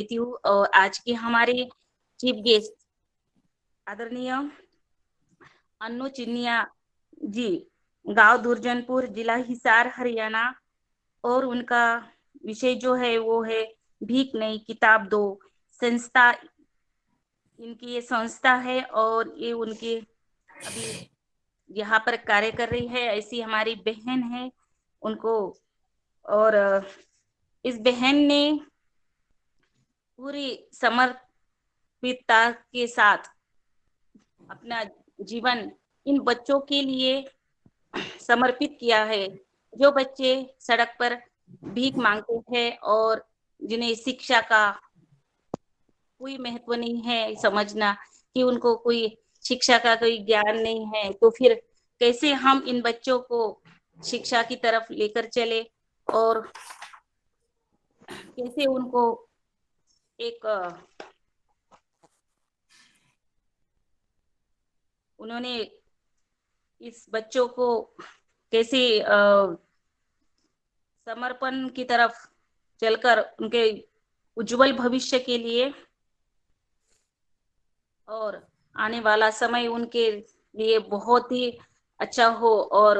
देती हूँ और आज के हमारे चीफ गेस्ट आदरणीय अन्नू चिन्निया जी, गांव दुर्जनपुर, जिला हिसार, हरियाणा। और उनका विषय जो है वो है भीख नहीं किताब दो। संस्था, इनकी ये संस्था है और ये उनके अभी यहाँ पर कार्य कर रही है। ऐसी हमारी बहन है उनको। और इस बहन ने पूरी समर्पितता के साथ अपना जीवन इन बच्चों के लिए समर्पित किया है, जो बच्चे सड़क पर भीख मांगते हैं और जिन्हें शिक्षा का कोई महत्व नहीं है, समझना कि उनको कोई शिक्षा का कोई ज्ञान नहीं है, तो फिर कैसे हम इन बच्चों को शिक्षा की तरफ लेकर चले और कैसे उनको एक उन्होंने इस बच्चों को कैसे समर्पण की तरफ चलकर उनके उज्जवल भविष्य के लिए और आने वाला समय उनके लिए बहुत ही अच्छा हो। और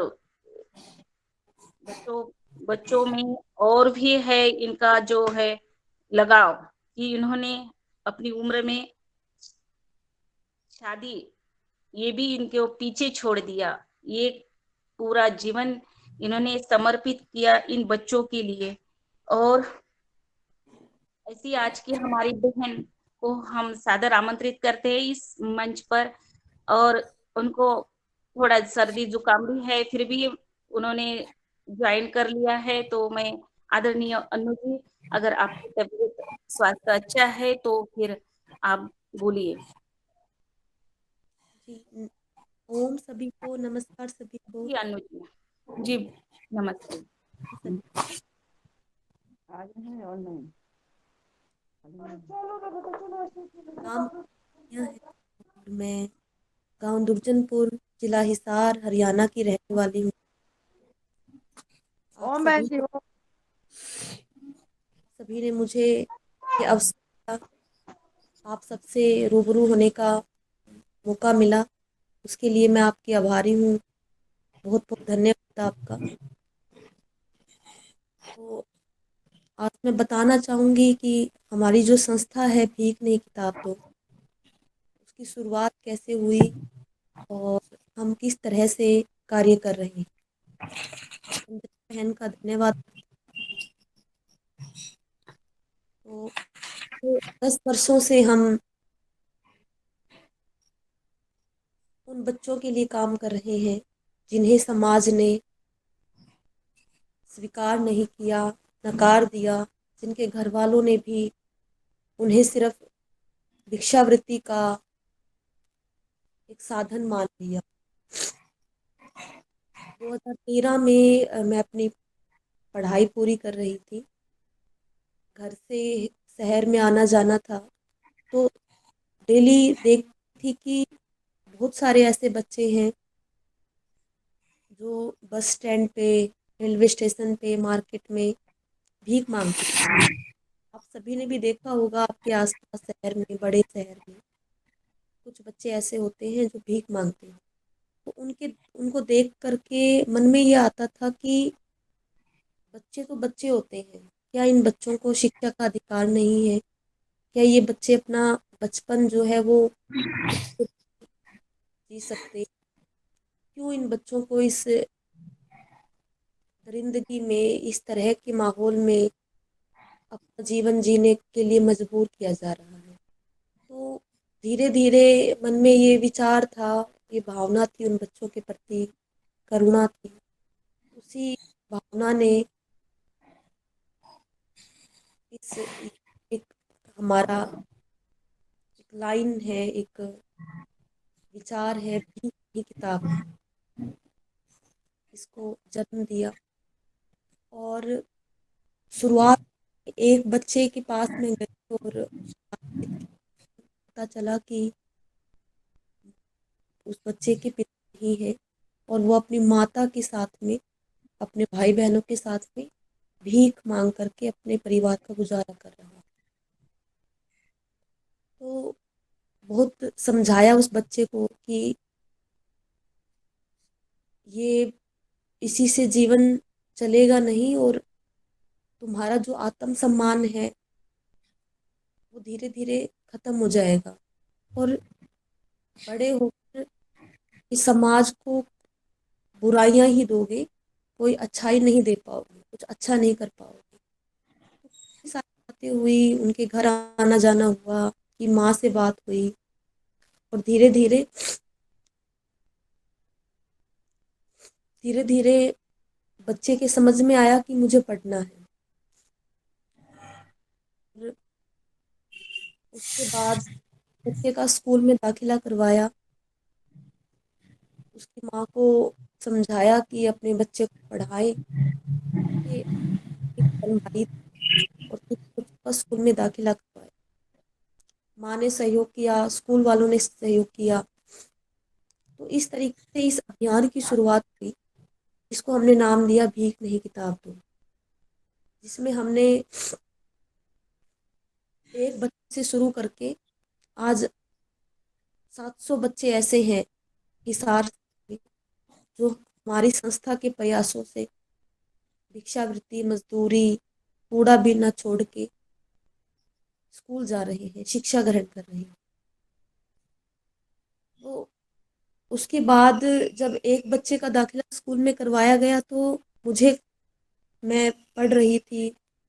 बच्चों बच्चों में और भी है इनका जो है लगाव कि इन्होंने अपनी उम्र में शादी ये भी इनके पीछे छोड़ दिया। ये पूरा जीवन इन्होंने समर्पित किया इन बच्चों के लिए। और ऐसी आज की हमारी बहन को हम सादर आमंत्रित करते हैं इस मंच पर। और उनको थोड़ा सर्दी जुकाम भी है, फिर भी उन्होंने ज्वाइन कर लिया है। तो मैं आदरणीय अनु जी, अगर आपकी तबीयत स्वास्थ्य अच्छा है तो फिर आप बोलिए। जी, ओम सभी को नमस्कार सभी को। जी अनु जी, जी नमस्ते। सभी आज है और नहीं। नाम यह है और मैं गांव दुर्जनपुर, जिला हिसार, हरियाणा की रहने वाली हूँ। आप ओम बहन सभी जी हो। सभी ने मुझे ये अवसर दिया, आप सबसे रूबरू होने का मौका मिला, उसके लिए मैं आपकी आभारी हूँ। बहुत बहुत धन्यवाद आपका। तो आज मैं बताना चाहूँगी कि हमारी जो संस्था है भीख नहीं किताब दो, उसकी शुरुआत कैसे हुई और हम किस तरह से कार्य कर रहे हैं। बहन का धन्यवाद। तो 10 वर्षों से हम उन बच्चों के लिए काम कर रहे हैं जिन्हें समाज ने स्वीकार नहीं किया, नकार दिया, जिनके घर वालों ने भी उन्हें सिर्फ भिक्षावृत्ति का एक साधन मान लिया। 2013 में मैं अपनी पढ़ाई पूरी कर रही थी। घर से शहर में आना जाना था, तो डेली देखती थी कि बहुत सारे ऐसे बच्चे हैं जो बस स्टैंड पे, रेलवे स्टेशन पे, मार्केट में भीख मांगते हैं। आप सभी ने भी देखा होगा आपके आसपास शहर में, बड़े शहर में कुछ बच्चे ऐसे होते हैं जो भीख मांगते हैं। तो उनको देख करके मन में ये आता था कि बच्चे तो बच्चे होते हैं, क्या इन बच्चों को शिक्षा का अधिकार नहीं है? क्या ये बच्चे अपना बचपन जो है वो जी सकते? क्यों इन बच्चों को इस दरिंदगी में, इस तरह के माहौल में अपना जीवन जीने के लिए मजबूर किया जा रहा है? तो धीरे धीरे मन में ये विचार था, ये भावना थी उन बच्चों के प्रति, करुणा थी। उसी भावना ने इस एक हमारा एक लाइन है, एक विचार है, भीख की किताब, इसको जन्म दिया। और शुरुआत एक बच्चे के पास में गई और पता चला कि उस बच्चे के पिता ही है और वो अपनी माता के साथ में, अपने भाई बहनों के साथ में भीख मांग करके अपने परिवार का गुजारा कर रहा है। बहुत समझाया उस बच्चे को कि ये इसी से जीवन चलेगा नहीं, और तुम्हारा जो आत्मसम्मान है वो धीरे धीरे खत्म हो जाएगा, और बड़े होकर इस समाज को बुराइयां ही दोगे, कोई अच्छाई नहीं दे पाओगे, कुछ अच्छा नहीं कर पाओगे। तो सारी बातें हुई, उनके घर आना जाना हुआ, कि माँ से बात हुई, और धीरे धीरे बच्चे के समझ में आया कि मुझे पढ़ना है। और उसके बाद बच्चे का स्कूल में दाखिला करवाया, उसकी माँ को समझाया कि अपने बच्चे को पढ़ाए, कि एक बहन भाई थे, और कुछ बच्चों का स्कूल में दाखिला करवाया। माँ ने सहयोग किया, स्कूल वालों ने सहयोग किया। तो इस तरीके से इस अभियान की शुरुआत हुई, इसको हमने नाम दिया भीख नहीं किताब दो, जिसमें हमने एक बच्चे से शुरू करके आज 700 बच्चे ऐसे हैं हिसार में, जो हमारी संस्था के प्रयासों से भिक्षावृत्ति, मजदूरी, कूड़ा बीनना छोड़ के स्कूल जा रहे हैं, शिक्षा ग्रहण कर रहे हैं। तो उसके बाद जब एक बच्चे का दाखिला स्कूल में करवाया गया, तो मुझे, मैं पढ़ रही थी,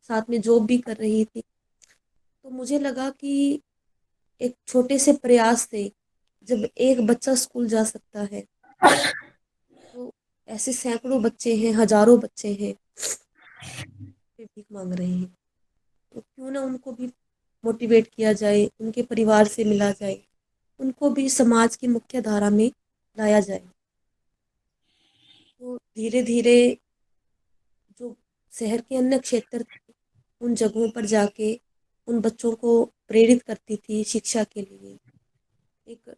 साथ में जॉब भी कर रही थी, तो मुझे लगा कि एक छोटे से प्रयास से जब एक बच्चा स्कूल जा सकता है, तो ऐसे सैकड़ों बच्चे हैं, हजारों बच्चे हैं जो भीख मांग रहे हैं। तो क्यों ना उनको भी मोटिवेट किया जाए, उनके परिवार से मिला जाए, उनको भी समाज की मुख्य धारा में लाया जाए। तो धीरे धीरे जो शहर के अन्य क्षेत्र थे, उन जगहों पर जाके उन बच्चों को प्रेरित करती थी शिक्षा के लिए। एक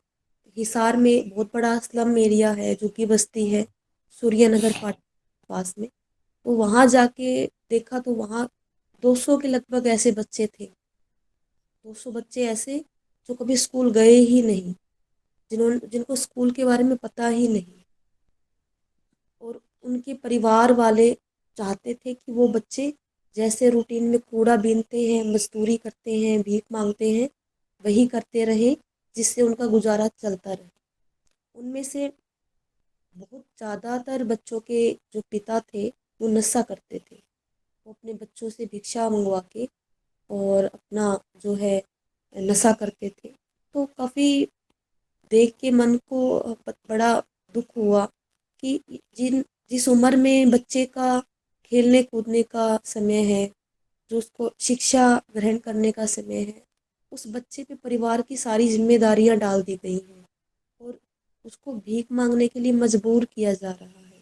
हिसार में बहुत बड़ा स्लम एरिया है, जो कि बस्ती है सूर्यनगर पार्क के पास में। तो वहाँ जाके देखा, तो वहाँ 200 के लगभग ऐसे बच्चे थे, 200 बच्चे ऐसे जो कभी स्कूल गए ही नहीं, जिनको स्कूल के बारे में पता ही नहीं, और उनके परिवार वाले चाहते थे कि वो बच्चे जैसे रूटीन में कूड़ा बीनते हैं, मजदूरी करते हैं, भीख मांगते हैं, वही करते रहे, जिससे उनका गुजारा चलता रहे। उनमें से बहुत ज़्यादातर बच्चों के जो पिता थे वो नशा करते थे, वो अपने बच्चों से भिक्षा मंगवा के और अपना जो है नशा करते थे। तो काफ़ी देख के मन को बड़ा दुख हुआ कि जिस उम्र में बच्चे का खेलने कूदने का समय है, जो उसको शिक्षा ग्रहण करने का समय है, उस बच्चे पे परिवार की सारी जिम्मेदारियां डाल दी गई हैं, और उसको भीख मांगने के लिए मजबूर किया जा रहा है।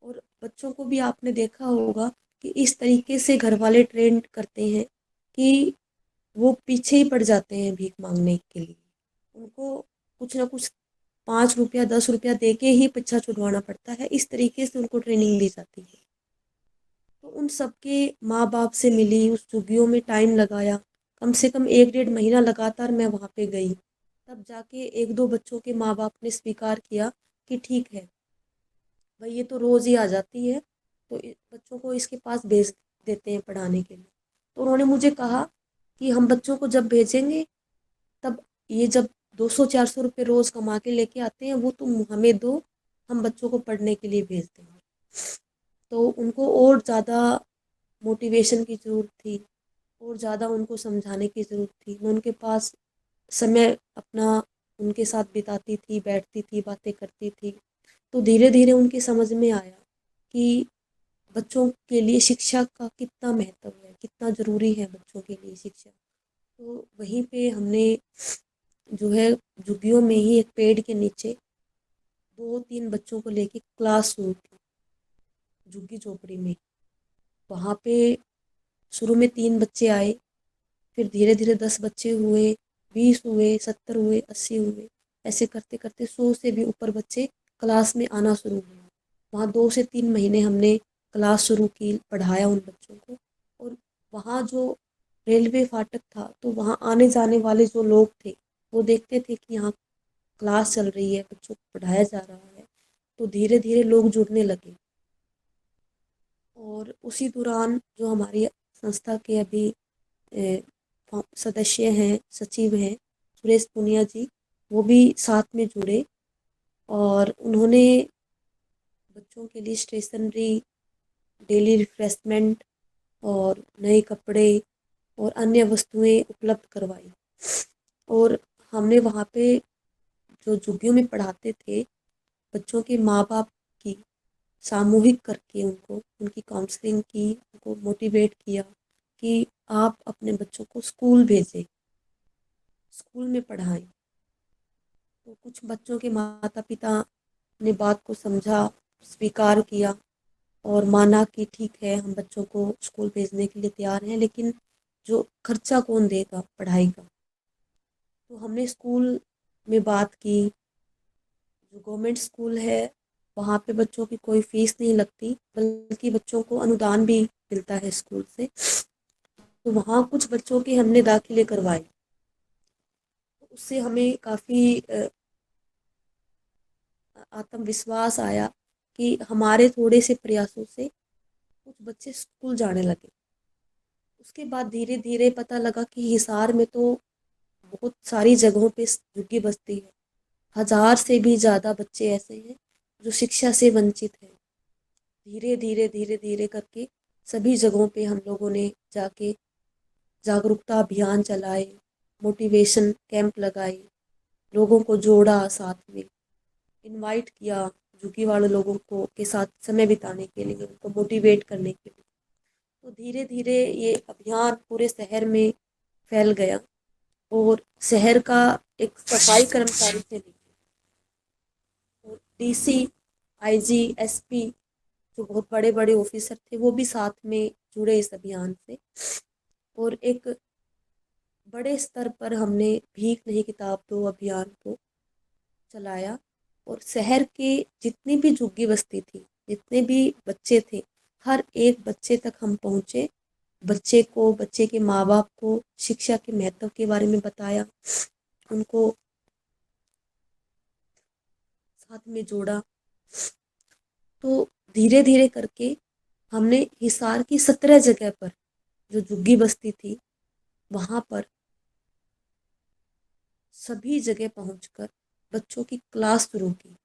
और बच्चों को भी आपने देखा होगा कि इस तरीके से घर वाले ट्रेन करते हैं कि वो पीछे ही पड़ जाते हैं भीख मांगने के लिए। उनको कुछ ना कुछ 5 रुपया 10 रुपया दे के ही पीछा छुड़वाना पड़ता है, इस तरीके से उनको ट्रेनिंग दी जाती है। तो उन सबके माँ बाप से मिली, उस झुग्गियों में टाइम लगाया, कम से कम 1 डेढ़ महीना लगातार मैं वहाँ पे गई। तब जाके एक दो बच्चों के माँ बाप ने स्वीकार किया कि ठीक है भाई, ये तो रोज़ ही आ जाती है, तो बच्चों को इसके पास भेज देते हैं पढ़ाने के लिए। तो उन्होंने मुझे कहा कि हम बच्चों को जब भेजेंगे, तब ये जब 200 400 रुपये रोज़ कमा के लेके आते हैं, वो तुम हमें दो, हम बच्चों को पढ़ने के लिए भेज देंगे। तो उनको और ज़्यादा मोटिवेशन की ज़रूरत थी, और ज़्यादा उनको समझाने की ज़रूरत थी। मैं उनके पास समय अपना उनके साथ बिताती थी, बैठती थी, बातें करती थी। तो धीरे धीरे उनकी समझ में आया कि बच्चों के लिए शिक्षा का कितना महत्व है, कितना ज़रूरी है बच्चों के लिए शिक्षा। तो वहीं पे हमने जो है झुग्गियों में ही एक पेड़ के नीचे 2 3 बच्चों को लेके क्लास शुरू की, झुग्गी झोपड़ी में। वहाँ पे शुरू में 3 बच्चे आए, फिर धीरे धीरे 10 बच्चे हुए, 20 हुए, 70 हुए, 80 हुए। ऐसे करते करते 100 से भी ऊपर बच्चे क्लास में आना शुरू हुए। वहाँ 2 से 3 महीने हमने क्लास शुरू की, पढ़ाया उन बच्चों को। और वहाँ जो रेलवे फाटक था, तो वहाँ आने जाने वाले जो लोग थे वो देखते थे कि यहाँ क्लास चल रही है, बच्चों को पढ़ाया जा रहा है, तो धीरे धीरे लोग जुड़ने लगे। और उसी दौरान जो हमारी संस्था के अभी सदस्य हैं, सचिव हैं, सुरेश पुनिया जी, वो भी साथ में जुड़े और उन्होंने बच्चों के लिए स्टेशनरी, डेली रिफ्रेशमेंट और नए कपड़े और अन्य वस्तुएं उपलब्ध करवाई। और हमने वहाँ पे जो झुग्गियों में पढ़ाते थे बच्चों के माँ बाप की सामूहिक करके उनको उनकी काउंसलिंग की, उनको मोटिवेट किया कि आप अपने बच्चों को स्कूल भेजें, स्कूल में पढ़ाएं। तो कुछ बच्चों के माता पिता ने बात को समझा, स्वीकार किया और माना कि ठीक है, हम बच्चों को स्कूल भेजने के लिए तैयार हैं, लेकिन जो खर्चा कौन देगा पढ़ाई का। तो हमने स्कूल में बात की। जो गवर्नमेंट स्कूल है वहाँ पे बच्चों की कोई फीस नहीं लगती, बल्कि बच्चों को अनुदान भी मिलता है स्कूल से। तो वहाँ कुछ बच्चों के हमने दाखिले करवाए। उससे हमें काफ़ी आत्मविश्वास आया कि हमारे थोड़े से प्रयासों से कुछ बच्चे स्कूल जाने लगे। उसके बाद धीरे धीरे पता लगा कि हिसार में तो बहुत सारी जगहों पे झुग्गी बस्ती है। 1000 से भी ज़्यादा बच्चे ऐसे हैं जो शिक्षा से वंचित हैं। धीरे धीरे धीरे धीरे करके सभी जगहों पे हम लोगों ने जाके जागरूकता अभियान चलाए, मोटिवेशन कैंप लगाए, लोगों को जोड़ा, साथ में इनवाइट किया झुग्गी वाले लोगों को के साथ समय बिताने के लिए, उनको मोटिवेट करने के लिए। तो धीरे धीरे ये अभियान पूरे शहर में फैल गया और शहर का एक सफाई कर्मचारी से लेकर और डीसी, आईजी, एसपी, जो बहुत बड़े बड़े ऑफिसर थे, वो भी साथ में जुड़े इस अभियान से। और एक बड़े स्तर पर हमने भीख नहीं किताब दो अभियान को चलाया और शहर के जितनी भी झुग्गी बस्ती थी, जितने भी बच्चे थे, हर एक बच्चे तक हम पहुँचे। बच्चे को, बच्चे के माँ बाप को शिक्षा के महत्व के बारे में बताया, उनको साथ में जोड़ा। तो धीरे धीरे करके हमने हिसार की 17 जगह पर जो झुग्गी बस्ती थी वहाँ पर सभी जगह पहुंचकर बच्चों की क्लास शुरू की,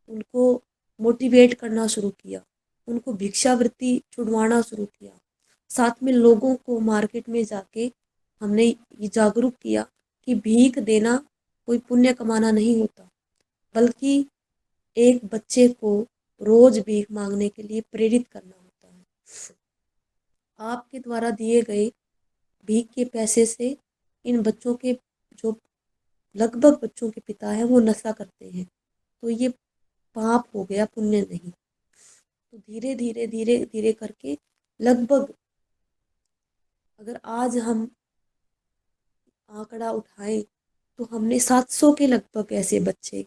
उनको मोटिवेट करना शुरू किया, उनको भिक्षावृत्ति छुड़वाना शुरू किया। साथ में लोगों को मार्केट में जाके हमने ये जागरूक किया कि भीख देना कोई पुण्य कमाना नहीं होता, बल्कि एक बच्चे को रोज भीख मांगने के लिए प्रेरित करना होता है। आपके द्वारा दिए गए भीख के पैसे से इन बच्चों के, जो लगभग बच्चों के पिता हैं, वो नशा करते हैं, तो ये पाप हो गया, पुण्य नहीं। तो धीरे धीरे धीरे धीरे करके लगभग, अगर आज हम आंकड़ा उठाएं तो हमने 700 के लगभग ऐसे बच्चे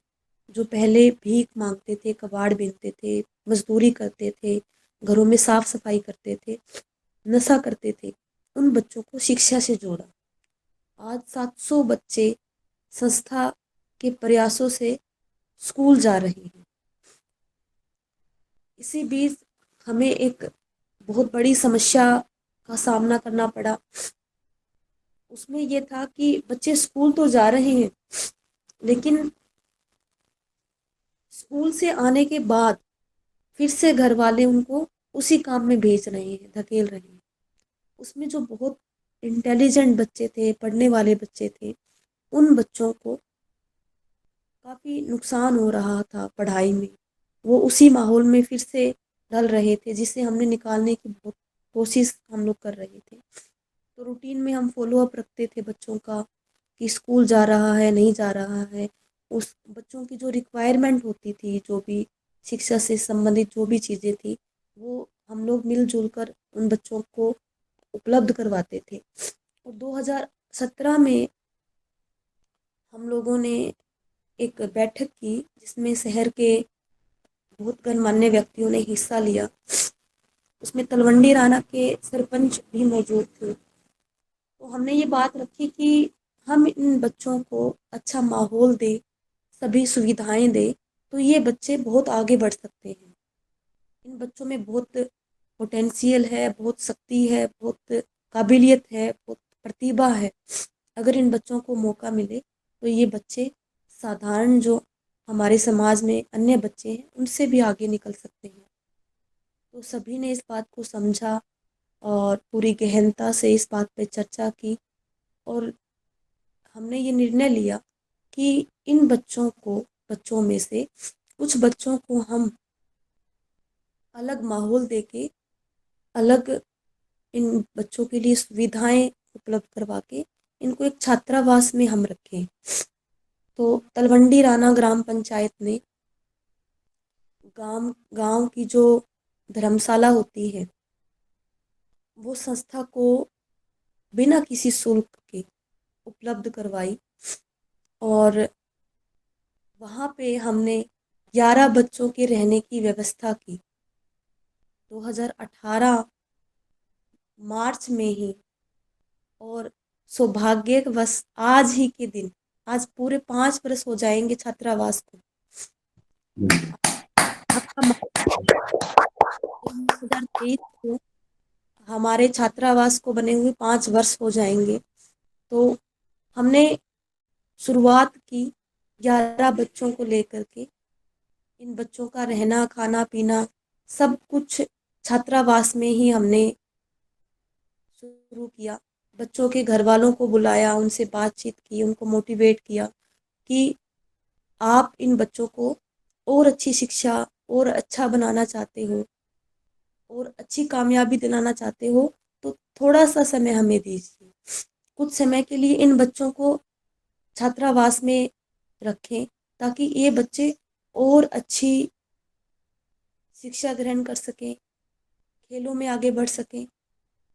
जो पहले भीख मांगते थे, कबाड़ बीनते थे, मजदूरी करते थे, घरों में साफ सफाई करते थे, नशा करते थे, उन बच्चों को शिक्षा से जोड़ा। आज 700 बच्चे संस्था के प्रयासों से स्कूल जा रहे हैं। इसी बीच हमें एक बहुत बड़ी समस्या का सामना करना पड़ा। उसमें ये था कि बच्चे स्कूल तो जा रहे हैं, लेकिन स्कूल से आने के बाद फिर से घर वाले उनको उसी काम में भेज रहे हैं, धकेल रहे हैं। उसमें जो बहुत इंटेलिजेंट बच्चे थे, पढ़ने वाले बच्चे थे, उन बच्चों को काफ़ी नुकसान हो रहा था पढ़ाई में। वो उसी माहौल में फिर से ढल रहे थे, जिसे हमने निकालने की बहुत कोशिश हम लोग कर रहे थे। तो रूटीन में हम फॉलो अप रखते थे बच्चों का कि स्कूल जा रहा है, नहीं जा रहा है। उस बच्चों की जो रिक्वायरमेंट होती थी, जो भी शिक्षा से संबंधित जो भी चीज़ें थी, वो हम लोग मिलजुल कर उन बच्चों को उपलब्ध करवाते थे। और 2017 में हम लोगों ने एक बैठक की, जिसमें शहर के बहुत गणमान्य व्यक्तियों ने हिस्सा लिया। उसमें तलवंडी राना के सरपंच भी मौजूद थे। तो हमने ये बात रखी कि हम इन बच्चों को अच्छा माहौल दें, सभी सुविधाएं दें, तो ये बच्चे बहुत आगे बढ़ सकते हैं। इन बच्चों में बहुत पोटेंशियल है, बहुत शक्ति है, बहुत काबिलियत है, बहुत प्रतिभा है। अगर इन बच्चों को मौका मिले तो ये बच्चे साधारण जो हमारे समाज में अन्य बच्चे हैं उनसे भी आगे निकल सकते हैं। तो सभी ने इस बात को समझा और पूरी गहनता से इस बात पे चर्चा की, और हमने ये निर्णय लिया कि इन बच्चों में से कुछ बच्चों को हम अलग माहौल देके, अलग इन बच्चों के लिए सुविधाएं उपलब्ध करवा के इनको एक छात्रावास में हम रखें। तो तलवंडी राना ग्राम पंचायत ने गांव गांव की जो धर्मशाला होती है वो संस्था को बिना किसी शुल्क के उपलब्ध करवाई, और वहाँ पे हमने 11 बच्चों के रहने की व्यवस्था की। 2018 मार्च में ही, और सौभाग्यवश आज ही के दिन, आज पूरे 5 वर्ष हो जाएंगे छात्रावास को। आपका 2023 को हमारे छात्रावास को बने हुए 5 वर्ष हो जाएंगे। तो हमने शुरुआत की 11 बच्चों को लेकर के। इन बच्चों का रहना, खाना पीना सब कुछ छात्रावास में ही हमने शुरू किया। बच्चों के घर वालों को बुलाया, उनसे बातचीत की, उनको मोटिवेट किया कि आप इन बच्चों को और अच्छी शिक्षा और अच्छा बनाना चाहते हो और अच्छी कामयाबी दिलाना चाहते हो तो थोड़ा सा समय हमें दीजिए। कुछ समय के लिए इन बच्चों को छात्रावास में रखें ताकि ये बच्चे और अच्छी शिक्षा ग्रहण कर सकें, खेलों में आगे बढ़ सकें,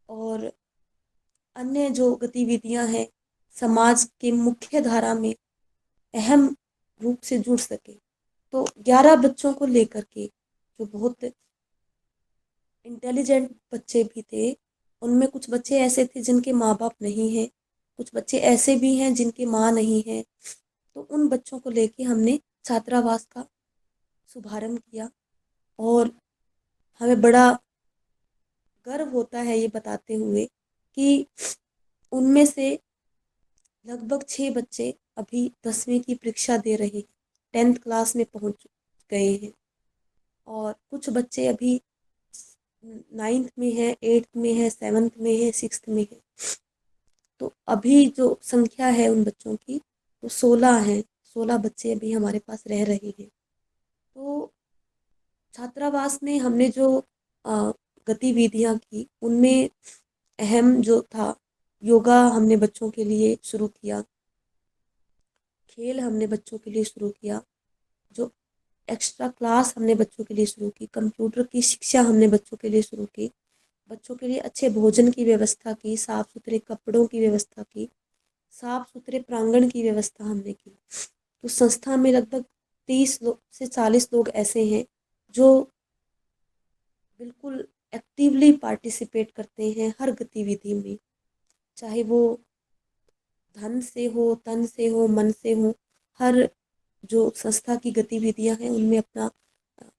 और अन्य जो गतिविधियां हैं समाज के मुख्य धारा में अहम रूप से जुड़ सके। तो 11 बच्चों को लेकर के, जो बहुत इंटेलिजेंट बच्चे भी थे, उनमें कुछ बच्चे ऐसे थे जिनके माँ बाप नहीं हैं, कुछ बच्चे ऐसे भी हैं जिनकी माँ नहीं है। तो उन बच्चों को लेके हमने छात्रावास का शुभारंभ किया, और हमें बड़ा गर्व होता है ये बताते हुए कि उनमें से लगभग 6 बच्चे अभी 10वीं की परीक्षा दे रहे हैं, 10th क्लास में पहुंच गए हैं, और कुछ बच्चे अभी 9th में है, 8th में है, 7th में है, 6th में है। तो अभी जो संख्या है उन बच्चों की वो 16 हैं। 16 बच्चे अभी हमारे पास रह रहे हैं। तो छात्रावास में हमने जो गतिविधियां की उनमें अहम जो था, योगा हमने बच्चों के लिए शुरू किया, खेल हमने बच्चों के लिए शुरू किया, जो एक्स्ट्रा क्लास हमने बच्चों के लिए शुरू की, कंप्यूटर की शिक्षा हमने बच्चों के लिए शुरू की, बच्चों के लिए अच्छे भोजन की व्यवस्था की, साफ सुथरे कपड़ों की व्यवस्था की, साफ सुथरे प्रांगण की व्यवस्था हमने की। तो संस्था में लगभग 30 से 40 लोग ऐसे हैं जो बिल्कुल एक्टिवली पार्टिसिपेट करते हैं हर गतिविधि में, चाहे वो धन से हो, तन से हो, मन से हो। हर जो संस्था की गतिविधियां हैं उनमें अपना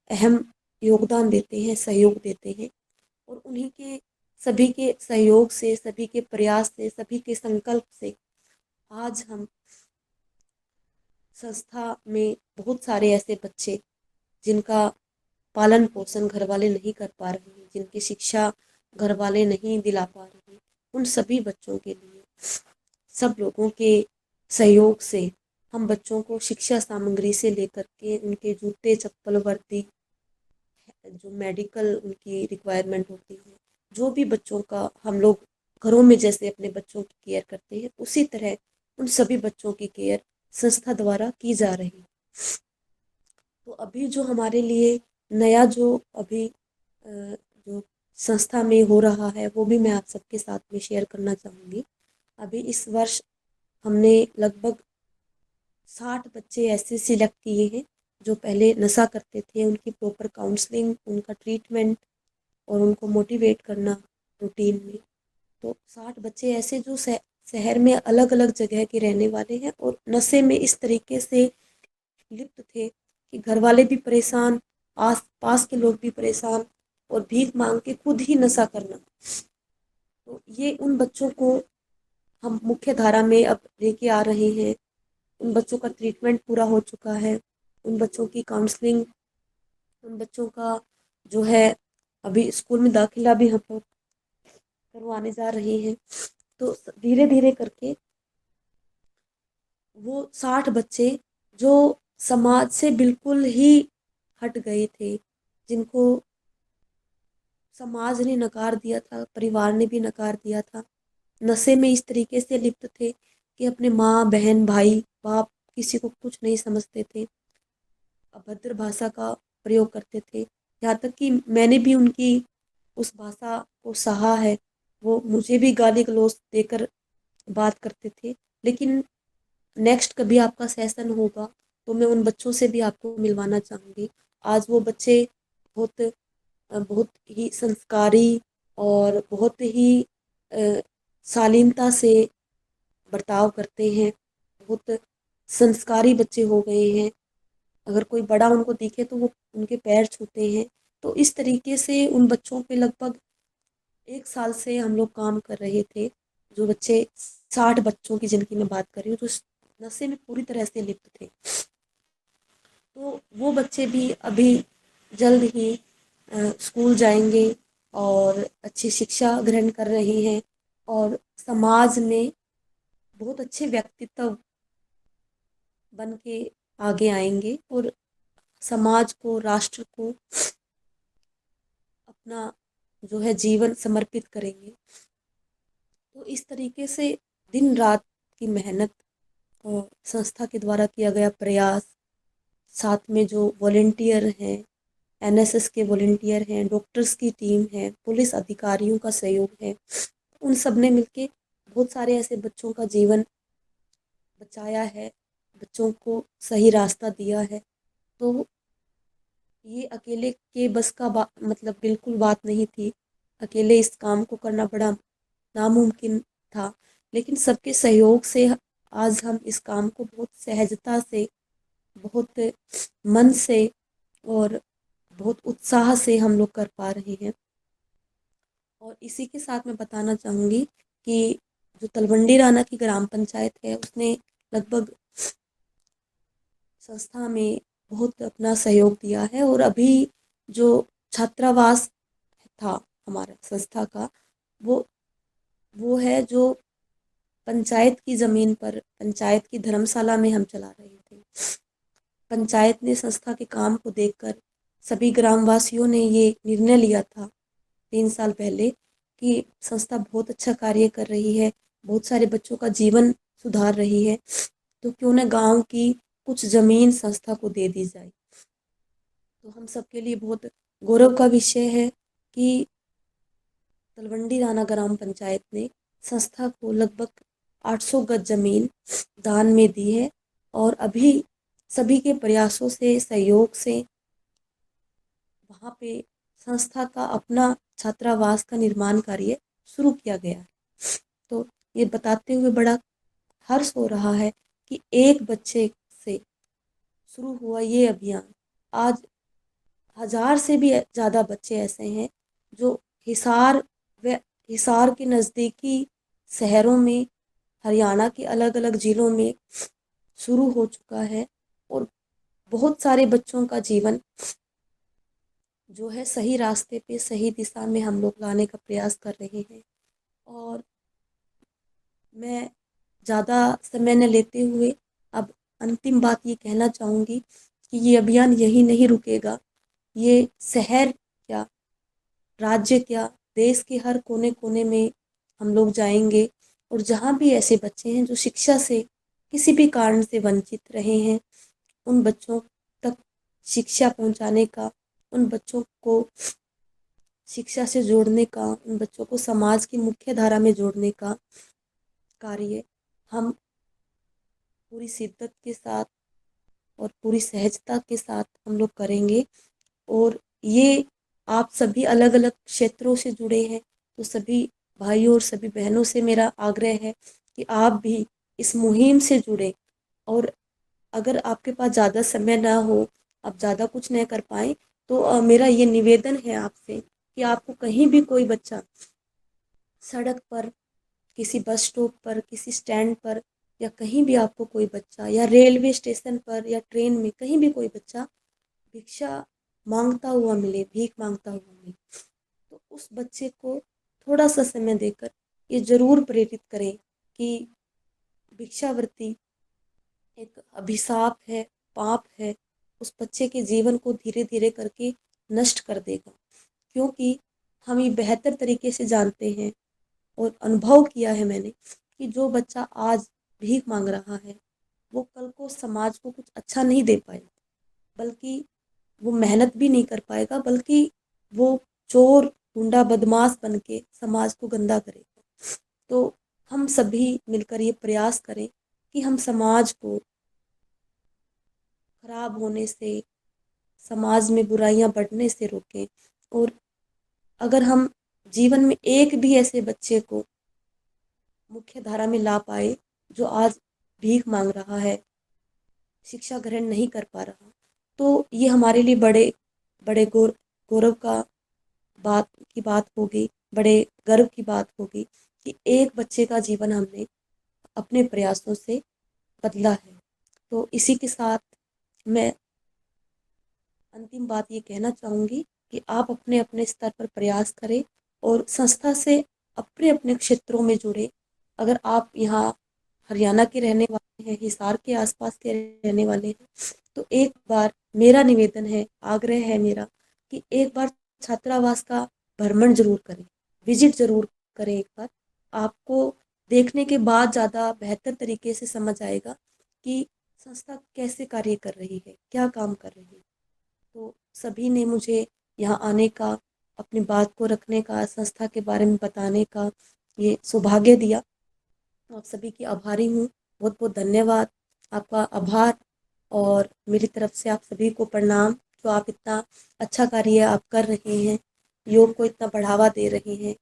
अहम योगदान देते हैं, सहयोग देते हैं, और उन्हीं के सभी के सहयोग से, सभी के प्रयास से, सभी के संकल्प से आज हम संस्था में बहुत सारे ऐसे बच्चे जिनका पालन पोषण घर वाले नहीं कर पा रहे हैं, जिनकी शिक्षा घर वाले नहीं दिला पा रहे हैं, उन सभी बच्चों के लिए सब लोगों के सहयोग से हम बच्चों को शिक्षा सामग्री से लेकर के उनके जूते, चप्पल, वर्दी, जो मेडिकल उनकी रिक्वायरमेंट होती है, जो भी बच्चों का हम लोग घरों में जैसे अपने बच्चों की केयर करते हैं उसी तरह उन सभी बच्चों की केयर संस्था द्वारा की जा रही है। तो अभी जो हमारे लिए नया जो अभी जो संस्था में हो रहा है वो भी मैं आप सबके साथ में शेयर करना चाहूँगी। अभी इस वर्ष हमने लगभग 60 बच्चे ऐसे सिलेक्ट किए हैं जो पहले नशा करते थे, उनकी प्रॉपर काउंसलिंग, उनका ट्रीटमेंट और उनको मोटिवेट करना रूटीन में। तो 60 बच्चे ऐसे जो शहर में अलग अलग जगह के रहने वाले हैं और नशे में इस तरीके से लिप्त थे कि घर वाले भी परेशान, आस पास के लोग भी परेशान, और भीख मांग के खुद ही नशा करना। तो ये उन बच्चों को हम मुख्य धारा में अब लेके आ रहे हैं। उन बच्चों का ट्रीटमेंट पूरा हो चुका है, उन बच्चों की काउंसलिंग, उन बच्चों का जो है अभी स्कूल में दाखिला भी हम लोग करवाने जा रहे हैं। तो धीरे धीरे करके वो 60 बच्चे जो समाज से बिल्कुल ही हट गए थे, जिनको समाज ने नकार दिया था, परिवार ने भी नकार दिया था, नशे में इस तरीके से लिप्त थे कि अपने माँ बहन भाई बाप किसी को कुछ नहीं समझते थे, अभद्र भाषा का प्रयोग करते थे। यहाँ तक कि मैंने भी उनकी उस भाषा को सहा है। वो मुझे भी गाली गलौज देकर बात करते थे। लेकिन नेक्स्ट कभी आपका सेशन होगा तो मैं उन बच्चों से भी आपको मिलवाना चाहूँगी। आज वो बच्चे बहुत बहुत ही संस्कारी और बहुत ही अ, शालीनता से बर्ताव करते हैं, बहुत संस्कारी बच्चे हो गए हैं। अगर कोई बड़ा उनको दिखे तो वो उनके पैर छूते हैं। तो इस तरीके से उन बच्चों पे लगभग 1 साल से हम लोग काम कर रहे थे। जो बच्चे 60 बच्चों की जिनकी मैं बात कर रही हूँ जो नशे में पूरी तरह से लिप्त थे। तो वो बच्चे भी अभी जल्द ही स्कूल जाएंगे और अच्छी शिक्षा ग्रहण कर रहे हैं और समाज में बहुत अच्छे व्यक्तित्व बन के आगे आएंगे और समाज को, राष्ट्र को अपना जो है जीवन समर्पित करेंगे। तो इस तरीके से दिन रात की मेहनत और संस्था के द्वारा किया गया प्रयास, साथ में जो वॉलेंटियर हैं, एनएसएस के वॉलेंटियर हैं, डॉक्टर्स की टीम है, पुलिस अधिकारियों का सहयोग है, उन सब ने मिलके बहुत सारे ऐसे बच्चों का जीवन बचाया है, बच्चों को सही रास्ता दिया है। तो ये अकेले के बस का मतलब बिल्कुल बात नहीं थी। अकेले इस काम को करना बड़ा नामुमकिन था, लेकिन सबके सहयोग से आज हम इस काम को बहुत सहजता से, बहुत मन से और बहुत उत्साह से हम लोग कर पा रहे हैं। और इसी के साथ मैं बताना चाहूँगी कि जो तलवंडी राना की ग्राम पंचायत है उसने लगभग संस्था में बहुत अपना सहयोग दिया है और अभी जो छात्रावास था हमारा संस्था का, वो वो है जो पंचायत की ज़मीन पर, पंचायत की धर्मशाला में हम चला रहे थे। पंचायत ने संस्था के काम को देखकर सभी ग्रामवासियों ने ये निर्णय लिया था 3 साल पहले कि संस्था बहुत अच्छा कार्य कर रही है, बहुत सारे बच्चों का जीवन सुधार रही है, तो क्यों न गांव की कुछ ज़मीन संस्था को दे दी जाए। तो हम सबके लिए बहुत गौरव का विषय है कि तलवंडी राना ग्राम पंचायत ने संस्था को लगभग 800 गज जमीन दान में दी है और अभी सभी के प्रयासों से, सहयोग से वहाँ पे संस्था का अपना छात्रावास का निर्माण कार्य शुरू किया गया है। तो ये बताते हुए बड़ा हर्ष हो रहा है कि एक बच्चे से शुरू हुआ ये अभियान आज 1000 से भी ज़्यादा बच्चे ऐसे हैं जो हिसार व हिसार के नज़दीकी शहरों में, हरियाणा के अलग अलग ज़िलों में शुरू हो चुका है और बहुत सारे बच्चों का जीवन जो है सही रास्ते पे, सही दिशा में हम लोग लाने का प्रयास कर रहे हैं। और मैं ज़्यादा समय न लेते हुए अब अंतिम बात ये कहना चाहूँगी कि ये अभियान यहीं नहीं रुकेगा। ये शहर क्या, राज्य क्या, देश के हर कोने कोने में हम लोग जाएंगे और जहाँ भी ऐसे बच्चे हैं जो शिक्षा से किसी भी कारण से वंचित रहे हैं, उन बच्चों तक शिक्षा पहुँचाने का, उन बच्चों को शिक्षा से जोड़ने का, उन बच्चों को समाज की मुख्य धारा में जोड़ने का कार्य हम पूरी शिद्दत के साथ और पूरी सहजता के साथ हम लोग करेंगे। और ये आप सभी अलग अलग क्षेत्रों से जुड़े हैं, तो सभी भाइयों और सभी बहनों से मेरा आग्रह है कि आप भी इस मुहिम से जुड़े। और अगर आपके पास ज़्यादा समय ना हो, आप ज़्यादा कुछ नहीं कर पाएँ, तो मेरा ये निवेदन है आपसे कि आपको कहीं भी कोई बच्चा सड़क पर, किसी बस स्टॉप पर, किसी स्टैंड पर, या कहीं भी आपको कोई बच्चा, या रेलवे स्टेशन पर या ट्रेन में कहीं भी कोई बच्चा भिक्षा मांगता हुआ मिले, भीख मांगता हुआ मिले, तो उस बच्चे को थोड़ा सा समय देकर ये ज़रूर प्रेरित करें कि भिक्षावृत्ति एक अभिशाप है, पाप है, उस बच्चे के जीवन को धीरे धीरे करके नष्ट कर देगा। क्योंकि हम ये बेहतर तरीके से जानते हैं और अनुभव किया है मैंने कि जो बच्चा आज भीख मांग रहा है, वो कल को समाज को कुछ अच्छा नहीं दे पाएगा, बल्कि वो मेहनत भी नहीं कर पाएगा, बल्कि वो चोर, गुंडा, बदमाश बन के समाज को गंदा करेगा। तो हम सभी मिलकर ये प्रयास करें कि हम समाज को खराब होने से, समाज में बुराइयां बढ़ने से रोकें। और अगर हम जीवन में एक भी ऐसे बच्चे को मुख्य धारा में ला पाए जो आज भीख मांग रहा है, शिक्षा ग्रहण नहीं कर पा रहा, तो ये हमारे लिए बड़े बड़े गौरव का बात होगी, बड़े गर्व की बात होगी कि एक बच्चे का जीवन हमने अपने प्रयासों से बदला है। तो इसी के साथ मैं अंतिम बात ये कहना चाहूँगी कि आप अपने अपने स्तर पर प्रयास करें और संस्था से अपने अपने क्षेत्रों में जुड़े। अगर आप यहाँ हरियाणा के रहने वाले हैं, हिसार के आसपास के रहने वाले हैं, तो एक बार मेरा निवेदन है, आग्रह है मेरा कि एक बार छात्रावास का भ्रमण जरूर करें, विजिट जरूर करें एक बार। आपको देखने के बाद ज़्यादा बेहतर तरीके से समझ आएगा कि संस्था कैसे कार्य कर रही है, क्या काम कर रही है। तो सभी ने मुझे यहाँ आने का, अपनी बात को रखने का, संस्था के बारे में बताने का ये सौभाग्य दिया। आप सभी की आभारी हूँ। बहुत बहुत धन्यवाद, आपका आभार। और मेरी तरफ से आप सभी को प्रणाम, जो आप इतना अच्छा कार्य आप कर रहे हैं, योग को इतना बढ़ावा दे रहे हैं,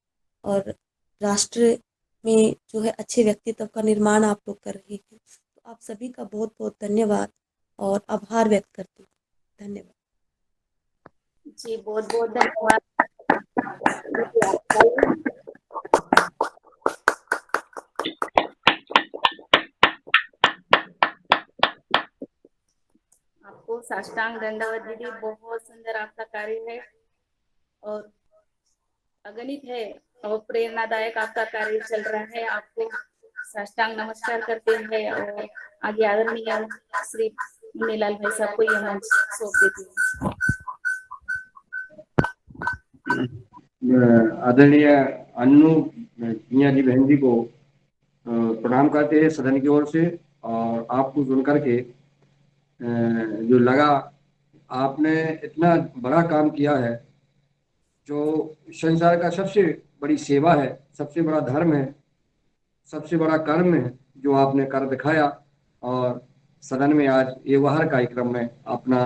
और राष्ट्र में जो है अच्छे व्यक्तित्व का निर्माण आप लोग कर रहे हैं। तो आप सभी का बहुत बहुत धन्यवाद और आभार व्यक्त करती हूँ। धन्यवाद। जी बहुत बहुत धन्यवाद दीदी आपका। आपको साष्टांग दंडवत दीदी, बहुत सुंदर आपका कार्य है और अगणित है और प्रेरणादायक आपका कार्य चल रहा है। आपको साष्टांग नमस्कार करते हैं और आगे आदरणीय श्री मुन्नीलाल भाई साहब को यह मंच सौंप देती हूँ। आदरणीय अन्नू मियाँ जी बहन जी को प्रणाम करते हैं सदन की ओर से। और आपको सुन करके जो लगा, आपने इतना बड़ा काम किया है, जो संसार का सबसे बड़ी सेवा है, सबसे बड़ा धर्म है, सबसे बड़ा कर्म है, जो आपने कर दिखाया। और सदन में आज ये वहर कार्यक्रम में अपना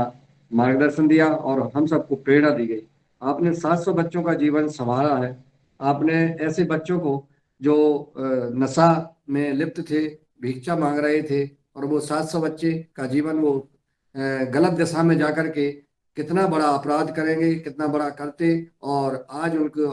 मार्गदर्शन दिया और हम सबको प्रेरणा दी गई। आपने 700 बच्चों का जीवन संभाला है। आपने ऐसे बच्चों को जो नशा में लिप्त थे, भिक्षा मांग रहे थे, और वो 700 बच्चे का जीवन वो गलत दिशा में जाकर के कितना बड़ा अपराध करेंगे, कितना बड़ा करते, और आज उनको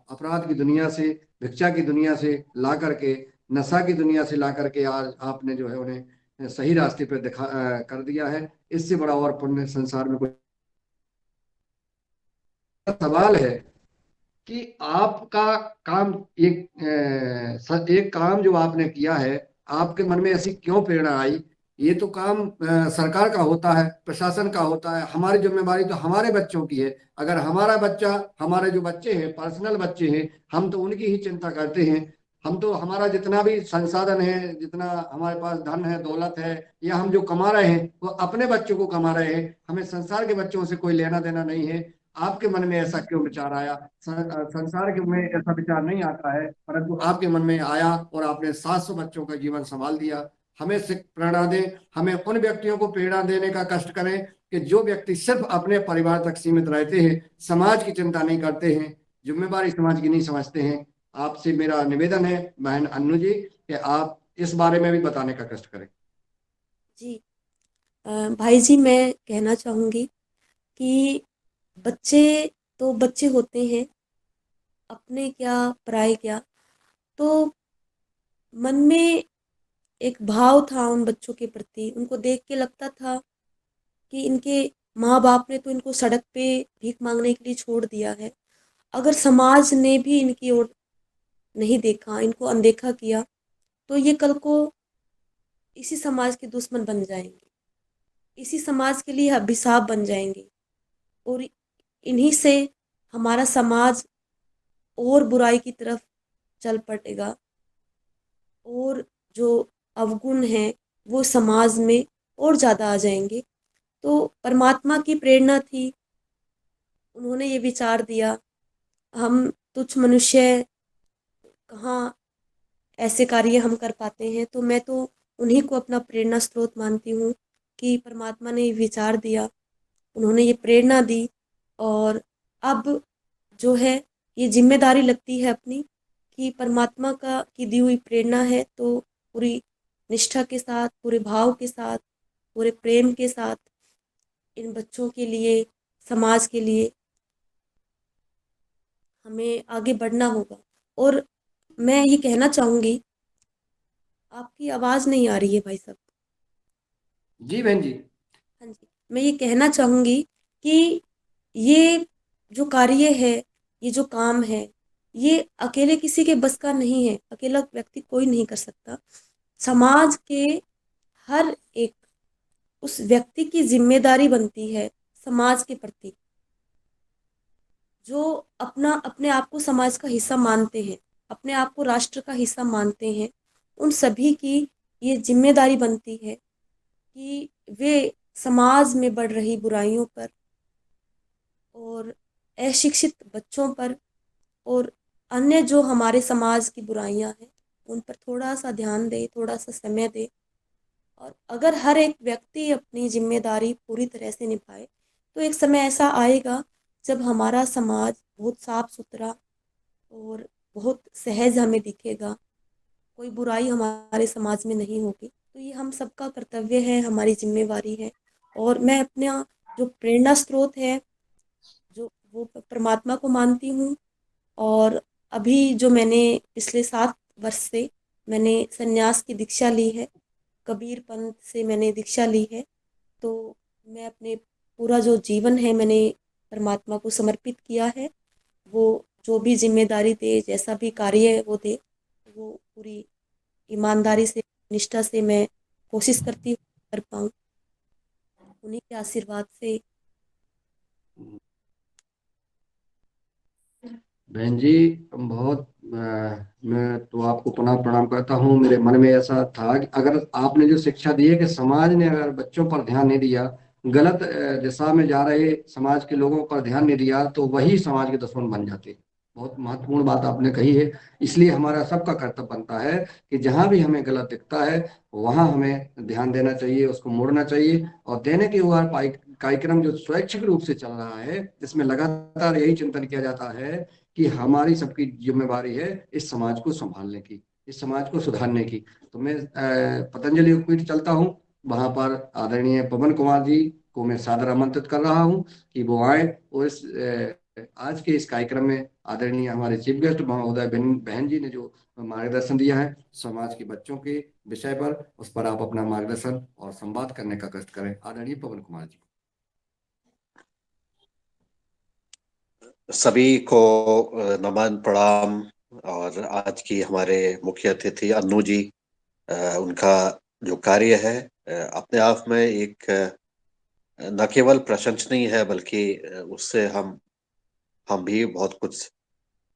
अपराध की दुनिया से, भिक्षा की दुनिया से ला करके, नशा की दुनिया से ला करके आज आपने जो है उन्हें सही रास्ते पर दिखा कर दिया है। इससे बड़ा और पुण्य संसार में कोई। सवाल है कि आपका काम, एक काम जो आपने किया है, आपके मन में ऐसी क्यों प्रेरणा आई? ये तो काम सरकार का होता है, प्रशासन का होता है। हमारी जिम्मेवारी तो हमारे बच्चों की है। अगर हमारा बच्चा, हमारे जो बच्चे हैं, पर्सनल बच्चे हैं, हम तो उनकी ही चिंता करते हैं। हम तो हमारा जितना भी संसाधन है, जितना हमारे पास धन है, दौलत है, या हम जो कमा रहे हैं, वो अपने बच्चों को कमा रहे हैं। हमें संसार के बच्चों से कोई लेना देना नहीं है। आपके मन में ऐसा क्यों विचार आया? संसार के में ऐसा विचार नहीं आता है, परंतु आपके मन में आया और आपने 700 बच्चों का जीवन संभाल दिया। हमें से प्रेरणा दें, हमें उन व्यक्तियों को प्रेरणा देने का कष्ट करें कि जो व्यक्ति सिर्फ अपने परिवार तक सीमित रहते हैं, समाज की चिंता नहीं करते हैं, जिम्मेवारी समाज की नहीं समझते हैं। आपसे मेरा निवेदन है बहन अन्नू जी कि आप इस बारे में भी बताने का कष्ट करें। जी भाई जी, मैं कहना चाहूँगी कि बच्चे तो बच्चे होते हैं, अपने क्या पराए क्या। तो मन में एक भाव था उन बच्चों के प्रति, उनको देख के लगता था कि इनके माँ बाप ने तो इनको सड़क पे भीख मांगने के लिए छोड़ दिया है। अगर समाज ने भी इनकी ओर नहीं देखा, इनको अनदेखा किया, तो ये कल को इसी समाज के दुश्मन बन जाएंगे, इसी समाज के लिए अभिशाप बन जाएंगे, और इन्हीं से हमारा समाज और बुराई की तरफ चल पड़ेगा, और जो अवगुण हैं वो समाज में और ज़्यादा आ जाएंगे। तो परमात्मा की प्रेरणा थी, उन्होंने ये विचार दिया। हम तुच्छ मनुष्य कहाँ ऐसे कार्य हम कर पाते हैं, तो मैं तो उन्हीं को अपना प्रेरणा स्रोत मानती हूँ कि परमात्मा ने ये विचार दिया, उन्होंने ये प्रेरणा दी। और अब जो है ये जिम्मेदारी लगती है अपनी कि परमात्मा का की दी हुई प्रेरणा है, तो पूरी निष्ठा के साथ, पूरे भाव के साथ, पूरे प्रेम के साथ इन बच्चों के लिए, समाज के लिए हमें आगे बढ़ना होगा। और मैं ये कहना चाहूँगी, आपकी आवाज़ नहीं आ रही है भाई साहब। जी बहन जी। हाँ जी, मैं ये कहना चाहूँगी कि ये जो कार्य है, ये जो काम है, ये अकेले किसी के बस का नहीं है, अकेला व्यक्ति कोई नहीं कर सकता। समाज के हर एक उस व्यक्ति की जिम्मेदारी बनती है समाज के प्रति, जो अपना अपने आप को समाज का हिस्सा मानते हैं, अपने आप को राष्ट्र का हिस्सा मानते हैं। उन सभी की ये जिम्मेदारी बनती है कि वे समाज में बढ़ रही बुराइयों पर और अशिक्षित बच्चों पर और अन्य जो हमारे समाज की बुराइयां हैं उन पर थोड़ा सा ध्यान दे, थोड़ा सा समय दे। और अगर हर एक व्यक्ति अपनी जिम्मेदारी पूरी तरह से निभाए, तो एक समय ऐसा आएगा जब हमारा समाज बहुत साफ सुथरा और बहुत सहज हमें दिखेगा, कोई बुराई हमारे समाज में नहीं होगी। तो ये हम सबका कर्तव्य है, हमारी जिम्मेवारी है। और मैं अपना जो प्रेरणा स्रोत है, जो वो परमात्मा को मानती हूँ। और अभी जो मैंने पिछले 7 वर्ष से मैंने संन्यास की दीक्षा ली है, कबीर पंथ से मैंने दीक्षा ली है। तो मैं अपने पूरा जो जीवन है मैंने परमात्मा को समर्पित किया है। वो जो भी जिम्मेदारी दे, जैसा भी कार्य वो दे, वो पूरी ईमानदारी से, निष्ठा से मैं कोशिश करती हूँ कर पाऊँ, उन्हीं के आशीर्वाद से। बहन जी बहुत मैं तो आपको पुनः प्रणाम करता हूँ। मेरे मन में ऐसा था कि अगर आपने जो शिक्षा दी है कि समाज ने अगर बच्चों पर ध्यान नहीं दिया, गलत दिशा में जा रहे समाज के लोगों पर ध्यान नहीं दिया, तो वही समाज के दुश्मन बन जाते। बहुत महत्वपूर्ण बात आपने कही है। इसलिए हमारा सबका कर्तव्य बनता है कि जहां भी हमें गलत दिखता है वहां हमें ध्यान देना चाहिए, उसको मोड़ना चाहिए। और देने के हुआ कार्यक्रम जो स्वैच्छिक रूप से चल रहा है, जिसमें लगातार यही चिंतन किया जाता है कि हमारी सबकी जिम्मेवारी है इस समाज को संभालने की, इस समाज को सुधारने की। तो मैं पतंजलि योगपीठ चलता हूँ, वहां पर आदरणीय पवन कुमार जी को मैं सादर आमंत्रित कर रहा हूँ कि वो आए और इस आज के इस कार्यक्रम में आदरणीय हमारे चीफ गेस्ट महोदय बहन जी ने जो मार्गदर्शन दिया है समाज के बच्चों के विषय पर, उस पर आप अपना मार्गदर्शन और संवाद करने का कष्ट करें। आदरणीय पवन कुमार जी। सभी को नमन प्रणाम। और आज की हमारे मुख्य अतिथि अन्नू जी, उनका जो कार्य है अपने आप में एक न केवल प्रशंसनीय है, बल्कि उससे हम भी बहुत कुछ,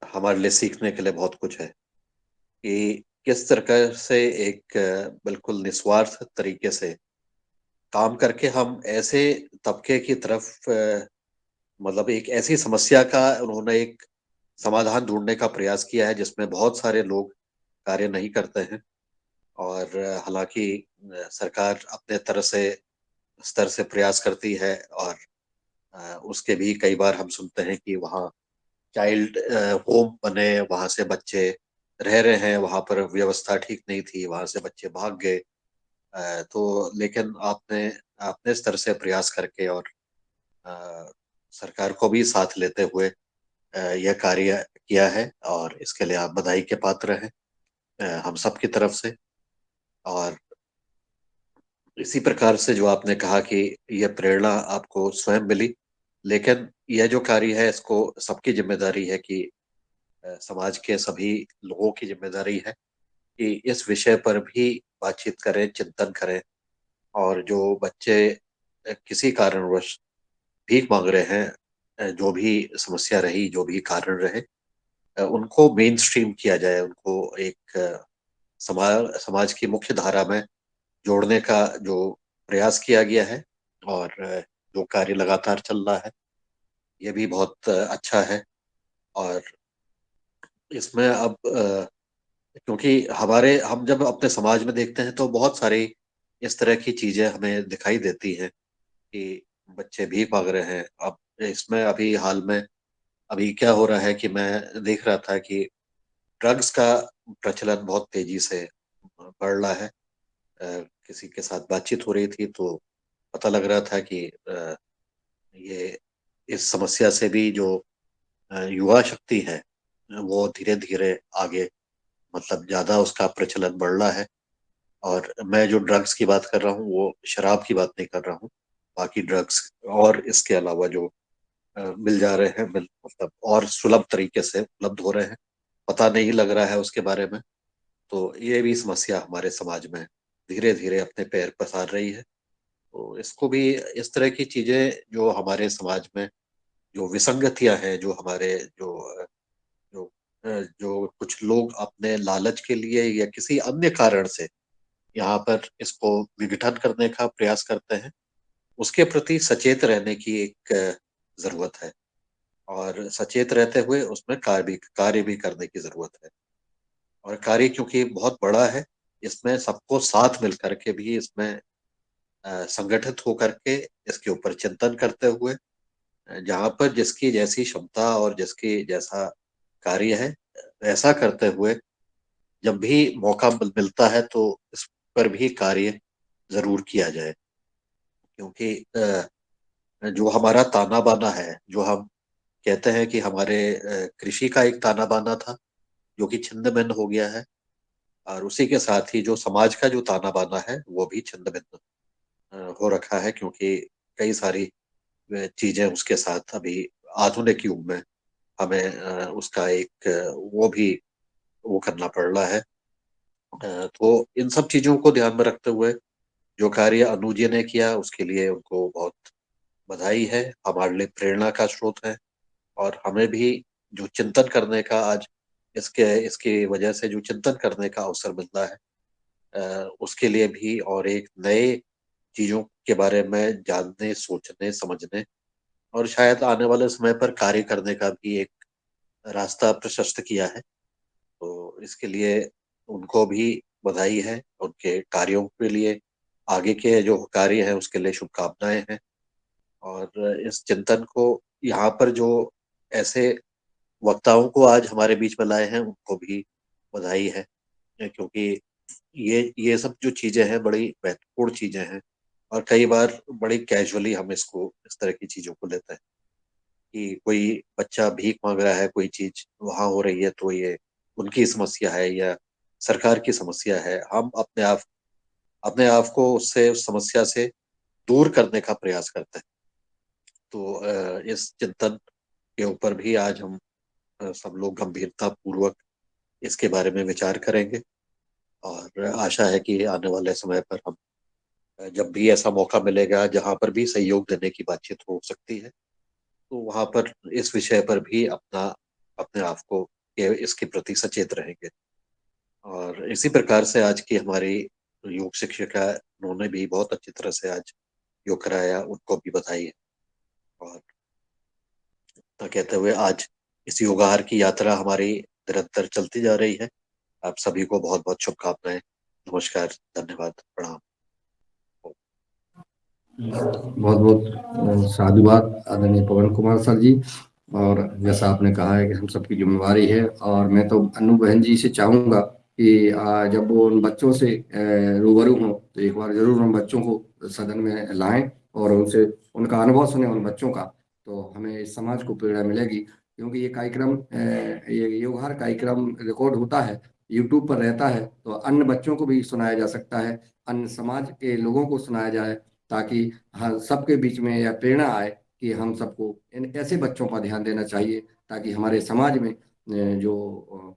हमारे लिए सीखने के लिए बहुत कुछ है कि किस तरह से एक बिल्कुल निस्वार्थ तरीके से काम करके हम ऐसे तबके की तरफ मतलब एक ऐसी समस्या का उन्होंने एक समाधान ढूंढने का प्रयास किया है जिसमें बहुत सारे लोग कार्य नहीं करते हैं। और हालांकि सरकार अपने तरह से स्तर से प्रयास करती है, और उसके भी कई बार हम सुनते हैं कि वहाँ चाइल्ड होम बने, वहां से बच्चे रह रहे हैं, वहां पर व्यवस्था ठीक नहीं थी, वहां से बच्चे भाग गए। तो लेकिन आपने अपने स्तर से प्रयास करके और अ, सरकार को भी साथ लेते हुए यह कार्य किया है, और इसके लिए आप बधाई के पात्र हैं हम सब की तरफ से। और इसी प्रकार से जो आपने कहा कि यह प्रेरणा आपको स्वयं मिली, लेकिन यह जो कार्य है इसको सबकी जिम्मेदारी है कि समाज के सभी लोगों की जिम्मेदारी है कि इस विषय पर भी बातचीत करें, चिंतन करें। और जो बच्चे किसी कारणवश भीख मांग रहे हैं, जो भी समस्या रही, जो भी कारण रहे, उनको मेन स्ट्रीम किया जाए, उनको एक समाज की मुख्य धारा में जोड़ने का जो प्रयास किया गया है, और जो कार्य लगातार चल रहा है, ये भी बहुत अच्छा है। और इसमें अब क्योंकि हमारे हम जब अपने समाज में देखते हैं तो बहुत सारी इस तरह की चीजें हमें दिखाई देती हैं कि बच्चे भीख मांग रहे हैं। अब इसमें अभी हाल में अभी क्या हो रहा है कि मैं देख रहा था कि ड्रग्स का प्रचलन बहुत तेजी से बढ़ रहा है। किसी के साथ बातचीत हो रही थी तो पता लग रहा था कि ये इस समस्या से भी जो युवा शक्ति है वो धीरे धीरे आगे, मतलब ज्यादा उसका प्रचलन बढ़ रहा है। और मैं जो ड्रग्स की बात कर रहा हूँ वो शराब की बात नहीं कर रहा हूँ, बाकी ड्रग्स और इसके अलावा जो मिल जा रहे हैं, मतलब और सुलभ तरीके से उपलब्ध हो रहे हैं, पता नहीं लग रहा है उसके बारे में। तो ये भी समस्या हमारे समाज में धीरे धीरे अपने पैर पसार रही है। तो इसको भी, इस तरह की चीजें जो हमारे समाज में जो विसंगतियां हैं, जो हमारे जो जो कुछ लोग अपने लालच के लिए या किसी अन्य कारण से यहाँ पर इसको विघटन करने का प्रयास करते हैं, उसके प्रति सचेत रहने की एक जरूरत है। और सचेत रहते हुए उसमें कार्य भी करने की जरूरत है। और कार्य क्योंकि बहुत बड़ा है, इसमें सबको साथ मिल करके भी इसमें संगठित होकर के इसके ऊपर चिंतन करते हुए, जहाँ पर जिसकी जैसी क्षमता और जिसकी जैसा कार्य है, ऐसा करते हुए जब भी मौका मिलता है तो इस पर भी कार्य जरूर किया जाए। क्योंकि जो हमारा ताना बाना है, जो हम कहते हैं कि हमारे कृषि का एक ताना बाना था जो कि छिन्न भिन्न हो गया है, और उसी के साथ ही जो समाज का जो ताना बाना है वो भी छिन्न भिन्न हो रखा है। क्योंकि कई सारी चीजें उसके साथ अभी आधुनिक युग में हमें उसका एक वो भी वो करना पड़ रहा है। तो इन सब चीजों को ध्यान में रखते हुए जो कार्य अनु जी ने किया उसके लिए उनको बहुत बधाई है, हमारे लिए प्रेरणा का स्रोत है। और हमें भी जो चिंतन करने का आज इसके इसकी वजह से जो चिंतन करने का अवसर मिलता है, उसके लिए भी, और एक नए चीजों के बारे में जानने, सोचने, समझने और शायद आने वाले समय पर कार्य करने का भी एक रास्ता प्रशस्त किया है। तो इसके लिए उनको भी बधाई है, उनके कार्यों के लिए, आगे के जो कार्य है उसके लिए शुभकामनाएं हैं। और इस चिंतन को यहाँ पर जो ऐसे वक्ताओं को आज हमारे बीच में लाए हैं उनको भी बधाई है। क्योंकि ये सब जो चीजें हैं बड़ी महत्वपूर्ण चीजें हैं, और कई बार बड़ी कैजुअली हम इसको, इस तरह की चीजों को लेते हैं कि कोई बच्चा भीख मांग रहा है, कोई चीज वहां हो रही है तो ये उनकी समस्या है या सरकार की समस्या है। हम अपने आप को उससे, उस समस्या से दूर करने का प्रयास करते हैं। तो इस चिंतन के ऊपर भी आज हम सब लोग गंभीरता पूर्वक इसके बारे में विचार करेंगे। और आशा है कि आने वाले समय पर हम जब भी ऐसा मौका मिलेगा जहां पर भी सहयोग देने की बातचीत हो सकती है, तो वहां पर इस विषय पर भी अपने आप को इसके प्रति सचेत रहेंगे। और इसी प्रकार से आज की हमारी योग शिक्षिका, उन्होंने भी बहुत अच्छी तरह से आज योग कराया, उनको भी बधाई है। और तो कहते हुए आज इस योगाहार की यात्रा हमारी निरंतर चलती जा रही है। आप सभी को बहुत बहुत शुभकामनाएं। नमस्कार, धन्यवाद, प्रणाम। बहुत बहुत साधुवाद आदरणीय पवन कुमार सर जी। और जैसा आपने कहा है कि हम सबकी जिम्मेवारी है, और मैं तो अनु बहन जी से चाहूँगा कि जब वो उन बच्चों से रूबरू हों तो एक बार जरूर उन बच्चों को सदन में लाएं और उनसे उनका अनुभव सुने उन बच्चों का। तो हमें इस समाज को प्रेरणा मिलेगी, क्योंकि ये कार्यक्रम ये योगहार कार्यक्रम रिकॉर्ड होता है, यूट्यूब पर रहता है, तो अन्य बच्चों को भी सुनाया जा सकता है, अन्य समाज के लोगों को सुनाया जाए, ताकि हाँ सबके बीच में यह प्रेरणा आए कि हम सबको इन ऐसे बच्चों पर ध्यान देना चाहिए, ताकि हमारे समाज में जो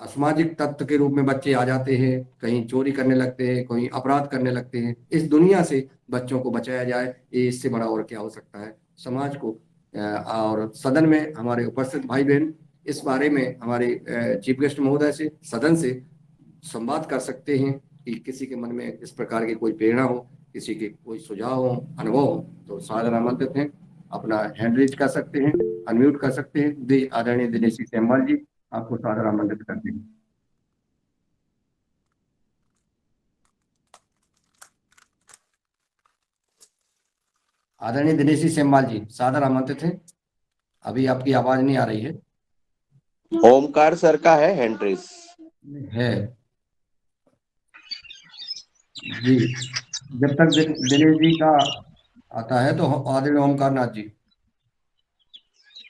असामाजिक तत्व के रूप में बच्चे आ जाते हैं, कहीं चोरी करने लगते हैं, कहीं अपराध करने लगते हैं, इस दुनिया से बच्चों को बचाया जाए। ये इससे बड़ा और क्या हो सकता है समाज को। और सदन में हमारे उपस्थित भाई बहन इस बारे में हमारे चीफ गेस्ट महोदय से सदन से संवाद कर सकते हैं कि किसी के मन में इस प्रकार की कोई प्रेरणा हो, किसी के कोई सुझाव हो, अनुभव हो, तो सादर आमंत्रित हैं। अपना हैंड रेज कर सकते हैं, अनम्यूट कर सकते हैं। आदरणीय दिनेश जी सेमवाल जी, आपको सादर आमंत्रित करते हैं। आदरणीय दिनेश जी सेमवाल जी सादर आमंत्रित हैं। अभी आपकी आवाज नहीं आ रही है। ओमकार सर का है हैंड्रिस है जी। जब तक दिनेश जी का आता है तो आदरणीय ओमकार नाथ जी।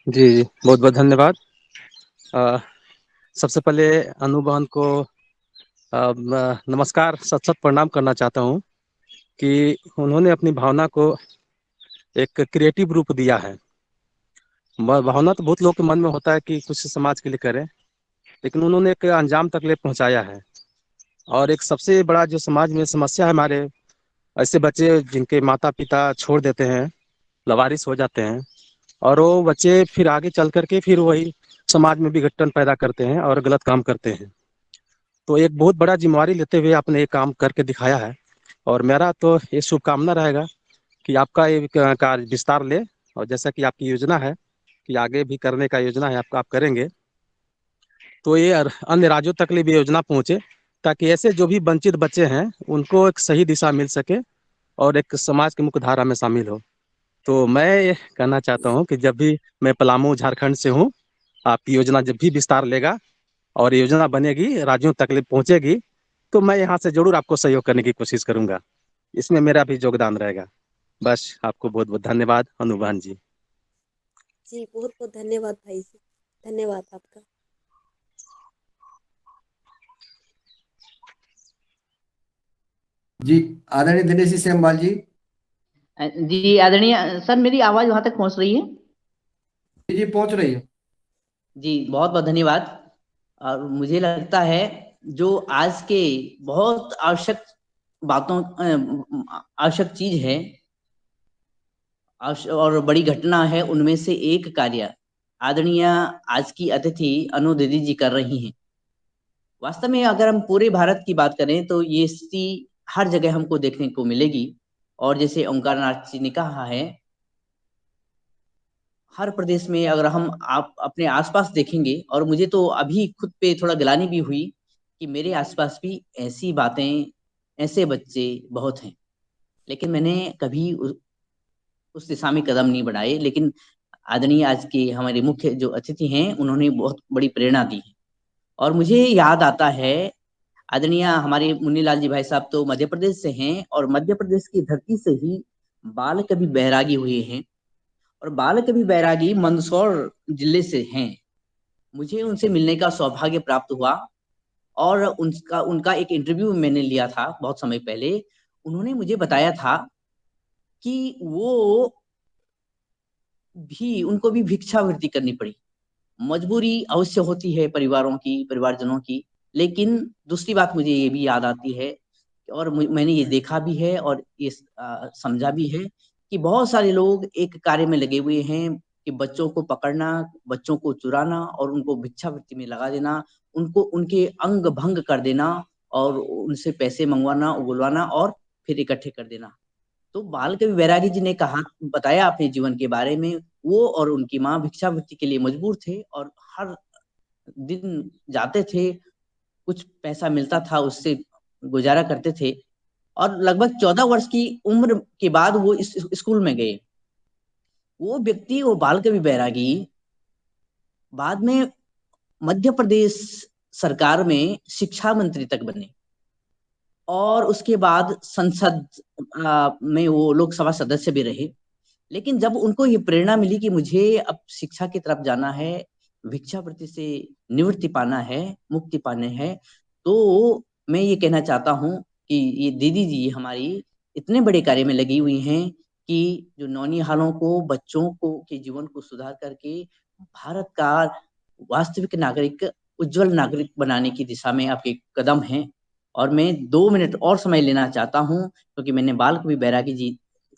जी जी, बहुत बहुत धन्यवाद। सबसे पहले अनुभवन को नमस्कार, सत सत प्रणाम करना चाहता हूँ कि उन्होंने अपनी भावना को एक क्रिएटिव रूप दिया है। भावना तो बहुत लोग के मन में होता है कि कुछ समाज के लिए करें, लेकिन उन्होंने एक अंजाम तक ले पहुँचाया है। और एक सबसे बड़ा जो समाज में समस्या है हमारे, ऐसे बच्चे जिनके माता पिता छोड़ देते हैं, लवारिस हो जाते हैं, और वो बच्चे फिर आगे चल करके फिर वही समाज में विघटन पैदा करते हैं और गलत काम करते हैं। तो एक बहुत बड़ा जिम्मेवारी लेते हुए आपने ये काम करके दिखाया है, और मेरा तो ये शुभकामना रहेगा कि आपका ये कार्य विस्तार ले, और जैसा कि आपकी योजना है कि आगे भी करने का योजना है आपका, आप करेंगे तो ये अन्य राज्यों तक ले भी योजना पहुंचे, ताकि ऐसे जो भी वंचित बच्चे हैं उनको एक सही दिशा मिल सके और एक समाज की मुख्य धारा में शामिल हो। तो मैं ये कहना चाहता हूँ कि जब भी मैं पलामू झारखंड से हूँ, आपकी योजना जब भी विस्तार लेगा और योजना बनेगी, राज्यों तक ले पहुंचेगी, तो मैं यहाँ से जरूर आपको सहयोग करने की कोशिश करूंगा। इसमें मेरा भी योगदान रहेगा। बस आपको बहुत बहुत धन्यवाद अनुभान जी। जी, बहुत बहुत धन्यवाद भाई जी, धन्यवाद आपका। जी आदरणीय दिनेश जी सेमवाल जी। जी आदरणीय सर, मेरी आवाज वहां तक पहुंच रही है? जी पहुंच रही है। जी बहुत बहुत धन्यवाद। और मुझे लगता है जो आज के बहुत आवश्यक बातों आवश्यक चीज है और बड़ी घटना है, उनमें से एक कार्य आदरणीय आज की अतिथि अनु दीदी जी कर रही हैं। वास्तव में अगर हम पूरे भारत की बात करें तो ये स्थिति हर जगह हमको देखने को मिलेगी। और जैसे ओंकार नाथ जी ने कहा है, हर प्रदेश में अगर हम आप अपने आसपास देखेंगे, और मुझे तो अभी खुद पे थोड़ा गिलानी भी हुई कि मेरे आसपास भी ऐसी बातें, ऐसे बच्चे बहुत हैं, लेकिन मैंने कभी उस दिशा में कदम नहीं बढ़ाए। लेकिन आदरणीय आज के हमारे मुख्य जो अतिथि हैं, उन्होंने बहुत बड़ी प्रेरणा दी है। और मुझे याद आता है, आदरणीय हमारे मुन्नीलाल जी भाई साहब तो मध्य प्रदेश से हैं, और मध्य प्रदेश की धरती से ही बाल कवि बैरागी हुए हैं, और बाल कवि बैरागी मंदसौर जिले से हैं। मुझे उनसे मिलने का सौभाग्य प्राप्त हुआ, और उनका उनका एक इंटरव्यू मैंने लिया था बहुत समय पहले। उन्होंने मुझे बताया था कि वो भी उनको भी भिक्षावृत्ति करनी पड़ी। मजबूरी अवश्य होती है परिवारों की, परिवारजनों की, लेकिन दूसरी बात मुझे ये भी याद आती है, और मैंने ये देखा भी है और ये समझा भी है कि बहुत सारे लोग एक कार्य में लगे हुए हैं कि बच्चों को पकड़ना, बच्चों को चुराना और उनको भिक्षावृत्ति में लगा देना, उनको उनके अंग भंग कर देना, और उनसे पैसे मंगवाना, उगलवाना और फिर इकट्ठे कर देना। तो बाल कवि बैरागी जी ने कहा, बताया अपने जीवन के बारे में, वो और उनकी माँ भिक्षावृत्ति के लिए मजबूर थे, और हर दिन जाते थे, कुछ पैसा मिलता था उससे गुजारा करते थे। और लगभग 14 वर्ष की उम्र के बाद वो इस स्कूल में गए। वो व्यक्ति, वो बाल कवि बैरागी बाद में मध्य प्रदेश सरकार में शिक्षा मंत्री तक बने और उसके बाद संसद में वो लोकसभा सदस्य भी रहे। लेकिन जब उनको ये प्रेरणा मिली कि मुझे अब शिक्षा की तरफ जाना है, भिक्षावृत्ति से निवृत्ति पाना है, मुक्ति पाने है, तो मैं ये कहना चाहता हूँ कि ये दीदी जी हमारी इतने बड़े कार्य में लगी हुई हैं कि जो नौनिहालों को, बच्चों को के जीवन को सुधार करके भारत का वास्तविक नागरिक, उज्जवल नागरिक बनाने की दिशा में आपके कदम हैं। और मैं 2 मिनट और समय लेना चाहता हूँ क्योंकि मैंने बाल कवि बैरागी जी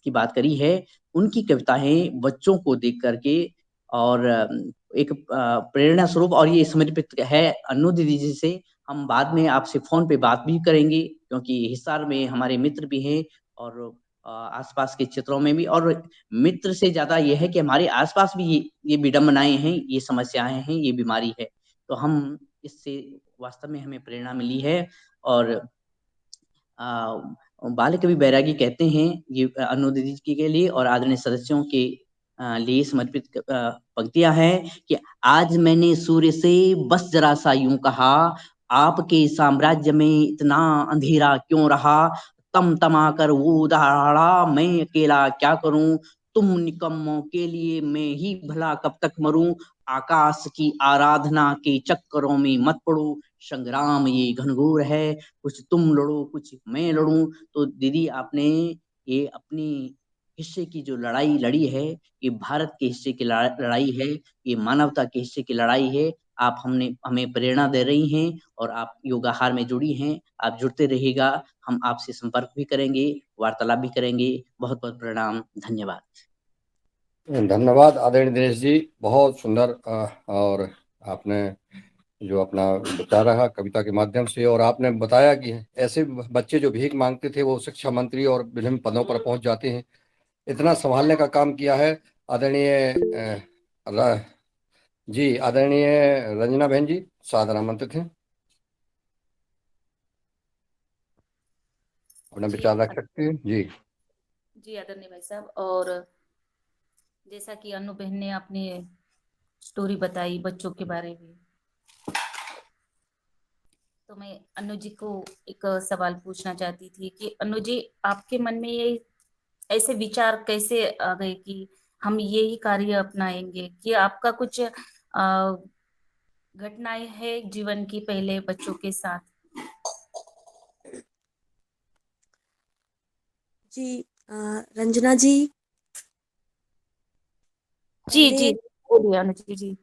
की बात करी है। उनकी कविताएं बच्चों को देख करके और एक प्रेरणा स्वरूप, और ये समर्पित है अन्नू दीदी जी से। हम बाद में आपसे फोन पे बात भी करेंगे क्योंकि हिसार में हमारे मित्र भी हैं और आसपास के क्षेत्रों में भी। और मित्र से ज्यादा ये है कि हमारे आसपास भी ये विडंबनाएं हैं, ये समस्याएं हैं, ये बीमारी है। तो हम इससे वास्तव में हमें प्रेरणा मिली है। और बाल कवि बैरागी कहते हैं ये अनु दीदी जी के लिए और आदरणीय सदस्यों के लिए समर्पित पंक्तियां हैं कि आज मैंने सूर्य से बस जरा सा यूं कहा, आपके साम्राज्य में इतना अंधेरा क्यों रहा, तम तमा कर वो दहाड़ा, मैं अकेला क्या करूं, तुम निकम्मों के लिए मैं ही भला कब तक मरूं, आकाश की आराधना के चक्करों में मत पड़ो, संग्राम ये घनघोर है, कुछ तुम लड़ो कुछ मैं लड़ूं। तो दीदी आपने ये अपनी हिस्से की जो लड़ाई लड़ी है, ये भारत के हिस्से की लड़ाई है, ये मानवता के हिस्से की लड़ाई है। आप हमें प्रेरणा दे रही हैं और आप योगाहार में जुड़ी हैं। आप जुड़ते रहिएगा, हम आपसे संपर्क भी करेंगे, वार्तालाप भी करेंगे। बहुत बहुत प्रणाम, धन्यवाद। धन्यवाद आदरणीय दिनेश जी, बहुत सुंदर। और आपने जो अपना विचार रहा कविता के माध्यम से, और आपने बताया कि ऐसे बच्चे जो भीख मांगते थे वो शिक्षा मंत्री और विभिन्न पदों पर पहुंच जाते हैं, इतना संभालने का काम किया है। आदरणीय आदरणीय रंजना बहन जी सादर आमंत्रित हैं, अपना जी विचार रख सकते हैं जी। जी आदरणीय भाई साहब, और जैसा कि अनु बहन ने अपनी स्टोरी बताई बच्चों के बारे में, तो मैं अनु जी को एक सवाल पूछना चाहती थी कि अनु जी, आपके मन में ये ऐसे विचार कैसे आ गए कि हम यही कार्य अपनाएंगे? कि आपका कुछ घटनाएं है जीवन की पहले बच्चों के साथ? जी रंजना जी, जी पहले जी बोलिए अनु जी। जी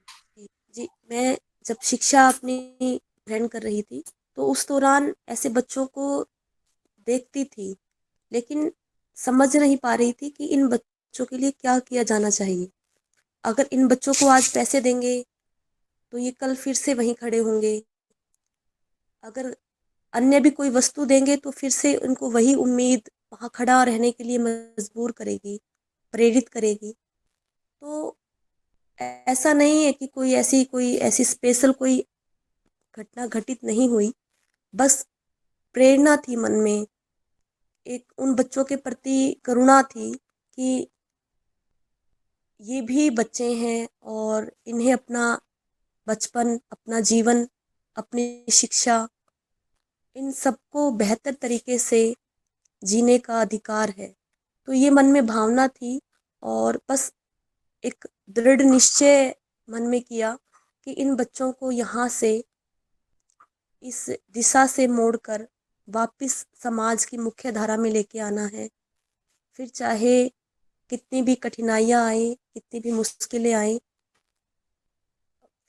जी मैं जब शिक्षा अपनी ग्रहण कर रही थी तो उस दौरान ऐसे बच्चों को देखती थी, लेकिन समझ नहीं पा रही थी कि इन बच्चों के लिए क्या किया जाना चाहिए। अगर इन बच्चों को आज पैसे देंगे तो ये कल फिर से वहीं खड़े होंगे, अगर अन्य भी कोई वस्तु देंगे तो फिर से उनको वही उम्मीद वहाँ खड़ा रहने के लिए मजबूर करेगी, प्रेरित करेगी। तो ऐसा नहीं है कि कोई ऐसी स्पेशल कोई घटना घटित नहीं हुई, बस प्रेरणा थी मन में, एक उन बच्चों के प्रति करुणा थी कि ये भी बच्चे हैं और इन्हें अपना बचपन, अपना जीवन, अपनी शिक्षा, इन सबको बेहतर तरीके से जीने का अधिकार है। तो ये मन में भावना थी और बस एक दृढ़ निश्चय मन में किया कि इन बच्चों को यहाँ से, इस दिशा से मोड़कर वापस समाज की मुख्य धारा में लेके आना है। फिर चाहे कितनी भी कठिनाइयाँ आए, कितनी भी मुश्किलें आए,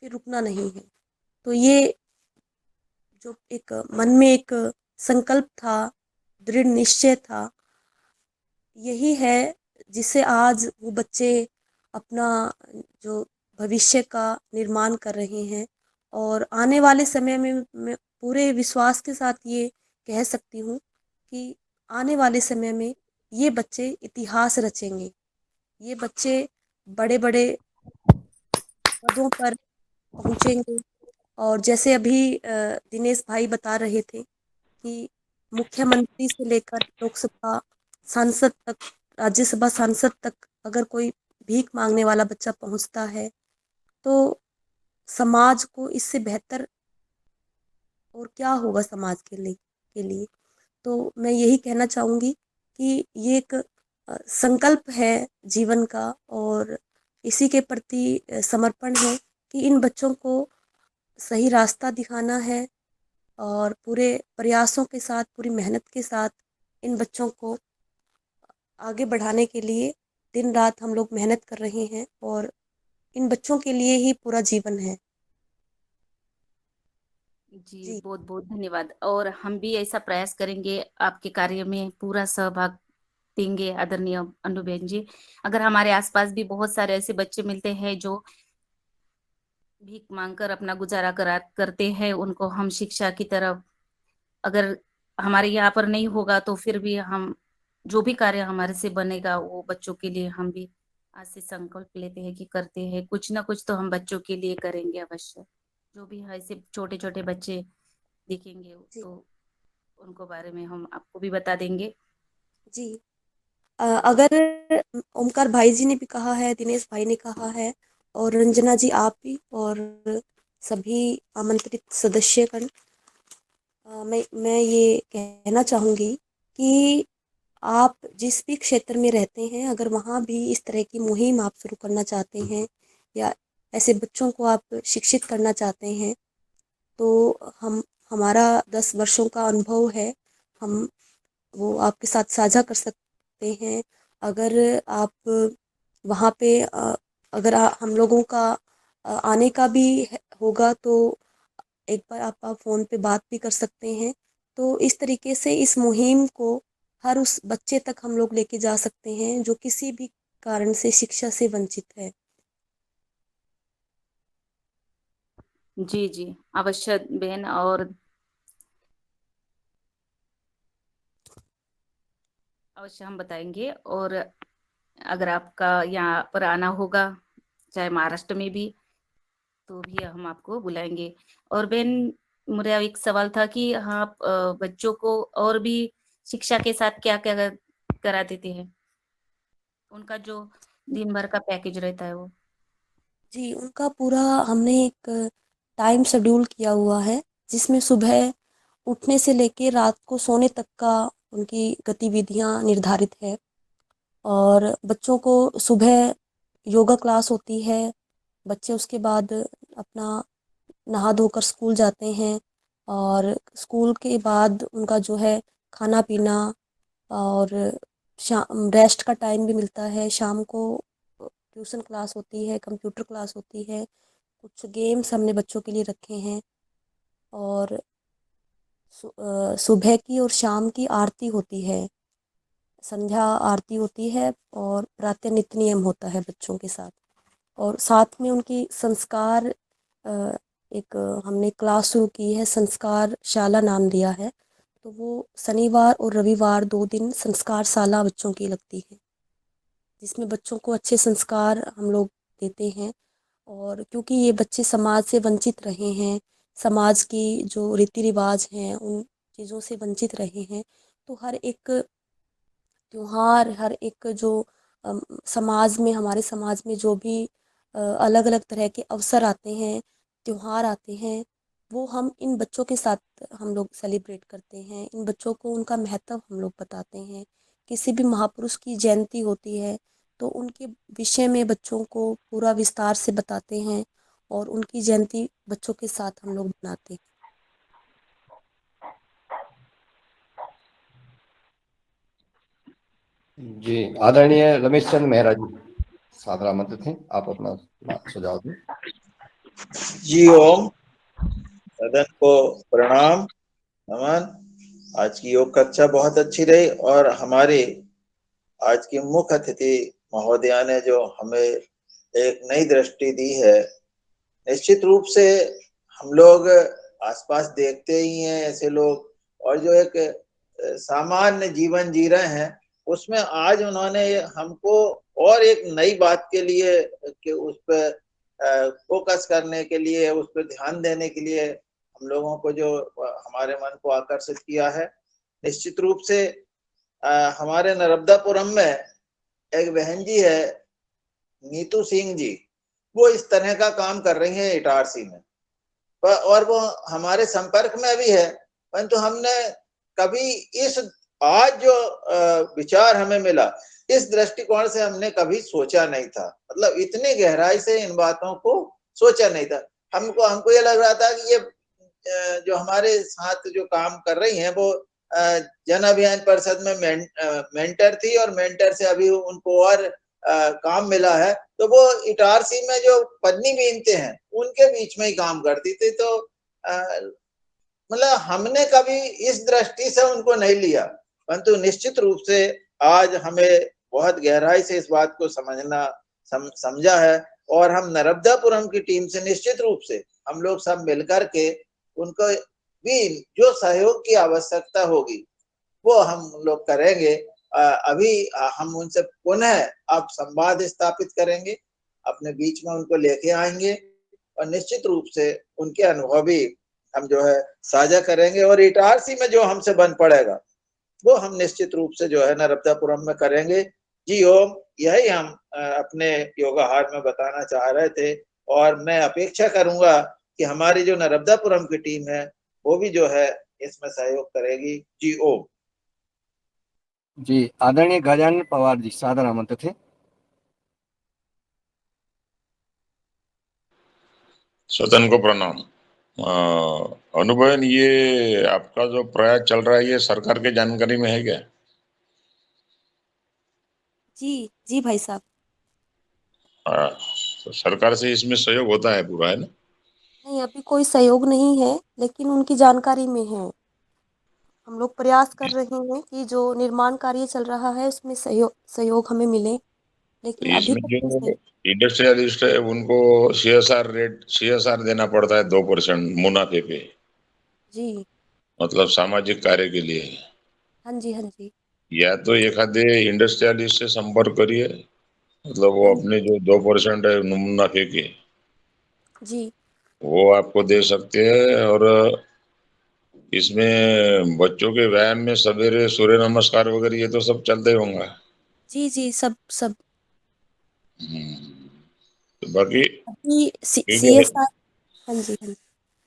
फिर रुकना नहीं है। तो ये जो एक मन में एक संकल्प था, दृढ़ निश्चय था, यही है जिसे आज वो बच्चे अपना जो भविष्य का निर्माण कर रहे हैं। और आने वाले समय में मैं पूरे विश्वास के साथ ये कह सकती हूँ कि आने वाले समय में ये बच्चे इतिहास रचेंगे, ये बच्चे बड़े बड़े पदों पर पहुँचेंगे। और जैसे अभी दिनेश भाई बता रहे थे कि मुख्यमंत्री से लेकर लोकसभा सांसद तक, राज्यसभा सांसद तक अगर कोई भीख मांगने वाला बच्चा पहुंचता है तो समाज को इससे बेहतर और क्या होगा समाज के लिए। तो मैं यही कहना चाहूँगी कि ये एक संकल्प है जीवन का, और इसी के प्रति समर्पण है कि इन बच्चों को सही रास्ता दिखाना है, और पूरे प्रयासों के साथ, पूरी मेहनत के साथ इन बच्चों को आगे बढ़ाने के लिए दिन रात हम लोग मेहनत कर रहे हैं, और इन बच्चों के लिए ही पूरा जीवन है। जी, जी। बहुत बहुत धन्यवाद। और हम भी ऐसा प्रयास करेंगे, आपके कार्य में पूरा सहभाग देंगे आदरणीय अनु बहन जी। अगर हमारे आसपास भी बहुत सारे ऐसे बच्चे मिलते हैं जो भीख मांगकर अपना गुजारा करते हैं, उनको हम शिक्षा की तरफ, अगर हमारे यहाँ पर नहीं होगा तो फिर भी हम जो भी कार्य हमारे से बनेगा वो बच्चों के लिए हम भी आज से संकल्प लेते हैं कि करते हैं, कुछ ना कुछ तो हम बच्चों के लिए करेंगे अवश्य। जो भी है ऐसे छोटे छोटे बच्चे दिखेंगे जी। तो उनको बारे में हम आपको भी बता देंगे। जी। अगर ओमकार भाई जी ने भी कहा है, दिनेश भाई ने कहा है, और रंजना जी आप भी, और सभी आमंत्रित सदस्यगण, मैं ये कहना चाहूँगी कि आप जिस भी क्षेत्र में रहते हैं, अगर वहाँ भी इस तरह की मुहिम आप शुरू करना चाहते हैं, या ऐसे बच्चों को आप शिक्षित करना चाहते हैं, तो हमारा 10 वर्षों का अनुभव है, हम वो आपके साथ साझा कर सकते हैं। अगर आप वहाँ पे अगर हम लोगों का आने का भी होगा, तो एक बार आप फ़ोन पे बात भी कर सकते हैं। तो इस तरीके से इस मुहिम को हर उस बच्चे तक हम लोग लेके जा सकते हैं जो किसी भी कारण से शिक्षा से वंचित है। जी जी, अवश्य बहन। और अवश्य हम बताएंगे। और अगर आपका यहाँ पर आना होगा, चाहे महाराष्ट्र में भी, तो भी हम आपको बुलाएंगे। और बहन, मेरा एक सवाल था कि हाँ, आप बच्चों को और भी शिक्षा के साथ क्या क्या करा देते हैं, उनका जो दिन भर का पैकेज रहता है वो। जी, उनका पूरा हमने एक टाइम शेड्यूल किया हुआ है, जिसमें सुबह उठने से लेके रात को सोने तक का उनकी गतिविधियां निर्धारित है। और बच्चों को सुबह योगा क्लास होती है, बच्चे उसके बाद अपना नहा धोकर स्कूल जाते हैं, और स्कूल के बाद उनका जो है खाना पीना, और शाम रेस्ट का टाइम भी मिलता है। शाम को ट्यूशन क्लास होती है, कंप्यूटर क्लास होती है, कुछ गेम्स हमने बच्चों के लिए रखे हैं, और सुबह की और शाम की आरती होती है, संध्या आरती होती है, और प्रातः नित्य नियम होता है बच्चों के साथ। और साथ में उनकी संस्कार एक हमने क्लास शुरू की है, संस्कार शाला नाम दिया है। तो वो शनिवार और रविवार 2 दिन संस्कार शाला बच्चों की लगती है, जिसमें बच्चों को अच्छे संस्कार हम लोग देते हैं। और क्योंकि ये बच्चे समाज से वंचित रहे हैं, समाज की जो रीति रिवाज हैं उन चीज़ों से वंचित रहे हैं, तो हर एक त्योहार, हर एक जो समाज में, हमारे समाज में जो भी अलग अलग तरह के अवसर आते हैं, त्योहार आते हैं, वो हम इन बच्चों के साथ हम लोग सेलिब्रेट करते हैं। इन बच्चों को उनका महत्व हम लोग बताते हैं। किसी भी महापुरुष की जयंती होती है तो उनके विषय में बच्चों को पूरा विस्तार से बताते हैं, और उनकी जयंती बच्चों के साथ हम लोग मनाते हैं। जी, आदरणीय रमेश चंद्र मेहरा जी सादर आमंत्रित हैं, आप अपना सुझाव दें। जी ओम, सदन को प्रणाम, नमन। आज की योग कक्षा बहुत अच्छी रही, और हमारे आज की मुख्य अतिथि महोदया ने जो हमें एक नई दृष्टि दी है, निश्चित रूप से हम लोग आसपास देखते ही हैं ऐसे लोग, और जो एक सामान्य जीवन जी रहे हैं, उसमें आज उन्होंने हमको और एक नई बात के लिए कि उस पर फोकस करने के लिए, उस पर ध्यान देने के लिए हम लोगों को जो हमारे मन को आकर्षित किया है। निश्चित रूप से हमारे नर्मदापुरम में एक बहन जी है, नीतू सिंह जी, वो इस तरह का काम कर रही हैं इटारसी में, और वो हमारे संपर्क में भी है। परंतु हमने कभी इस आज जो विचार हमें मिला, इस दृष्टिकोण से हमने कभी सोचा नहीं था, मतलब इतनी गहराई से इन बातों को सोचा नहीं था। हमको ये लग रहा था कि ये जो हमारे साथ जो काम कर रही हैं वो जन अभियान परिषद में मेंटर थी, और मेंटर से अभी उनको और काम मिला है, तो वो इटारसी में जो पत्नी बीनते हैं उनके बीच में ही काम करती थी। तो मतलब हमने कभी इस दृष्टि से उनको नहीं लिया, परंतु निश्चित रूप से आज हमें बहुत गहराई से इस बात को समझा है, और हम नर्मदापुरम की टीम से निश्चित रूप से हम लोग सब मिलकर के उनको भी जो सहयोग की आवश्यकता होगी वो हम लोग करेंगे। अभी हम उनसे पुनः अब संवाद स्थापित करेंगे, अपने बीच में उनको लेके आएंगे, और निश्चित रूप से उनके अनुभव भी हम जो है साझा करेंगे, और इटारसी में जो हमसे बन पड़ेगा वो हम निश्चित रूप से जो है नर्मदापुरम में करेंगे। जी ओम, यही हम अपने योगाहार में बताना चाह रहे थे, और मैं अपेक्षा करूंगा कि हमारी जो नर्मदापुरम की टीम है वो भी जो है इसमें सहयोग करेगी। जी ओम। जी, आदरणीय गजानन पवार जी सादर आमंत्रित थे। सदन को प्रणाम। अनुभव, ये आपका जो प्रयास चल रहा है ये सरकार के जानकारी में है क्या? जी जी भाई साहब। तो सरकार से इसमें सहयोग होता है पूरा, है ना? नहीं, अभी कोई सहयोग नहीं है, लेकिन उनकी जानकारी में है। हम लोग प्रयास कर रहे हैं कि जो निर्माण कार्य चल रहा है उसमें सहयोग हमें मिले, तो लेकिन अभी इसमें तक कोई जो सहयोग। इंडस्ट्रियलिस्ट है उनको सीएसआर देना पड़ता है 2% मुनाफे पे, जी। मतलब सामाजिक कार्य के लिए। हाँ जी, हाँ जी। या तो एक आधे इंडस्ट्रियलिस्ट से संपर्क करिए, मतलब हाँ वो जी। अपने जो 2% है मुनाफे के, जी वो आपको दे सकते हैं। और इसमें बच्चों के व्यायाम में सवेरे सूर्य नमस्कार वगैरह ये तो सब चलते होंगे। जी जी, सब सब। तो बाकी अभी ठीक है। CSR। हाँ जी, हाँ जी।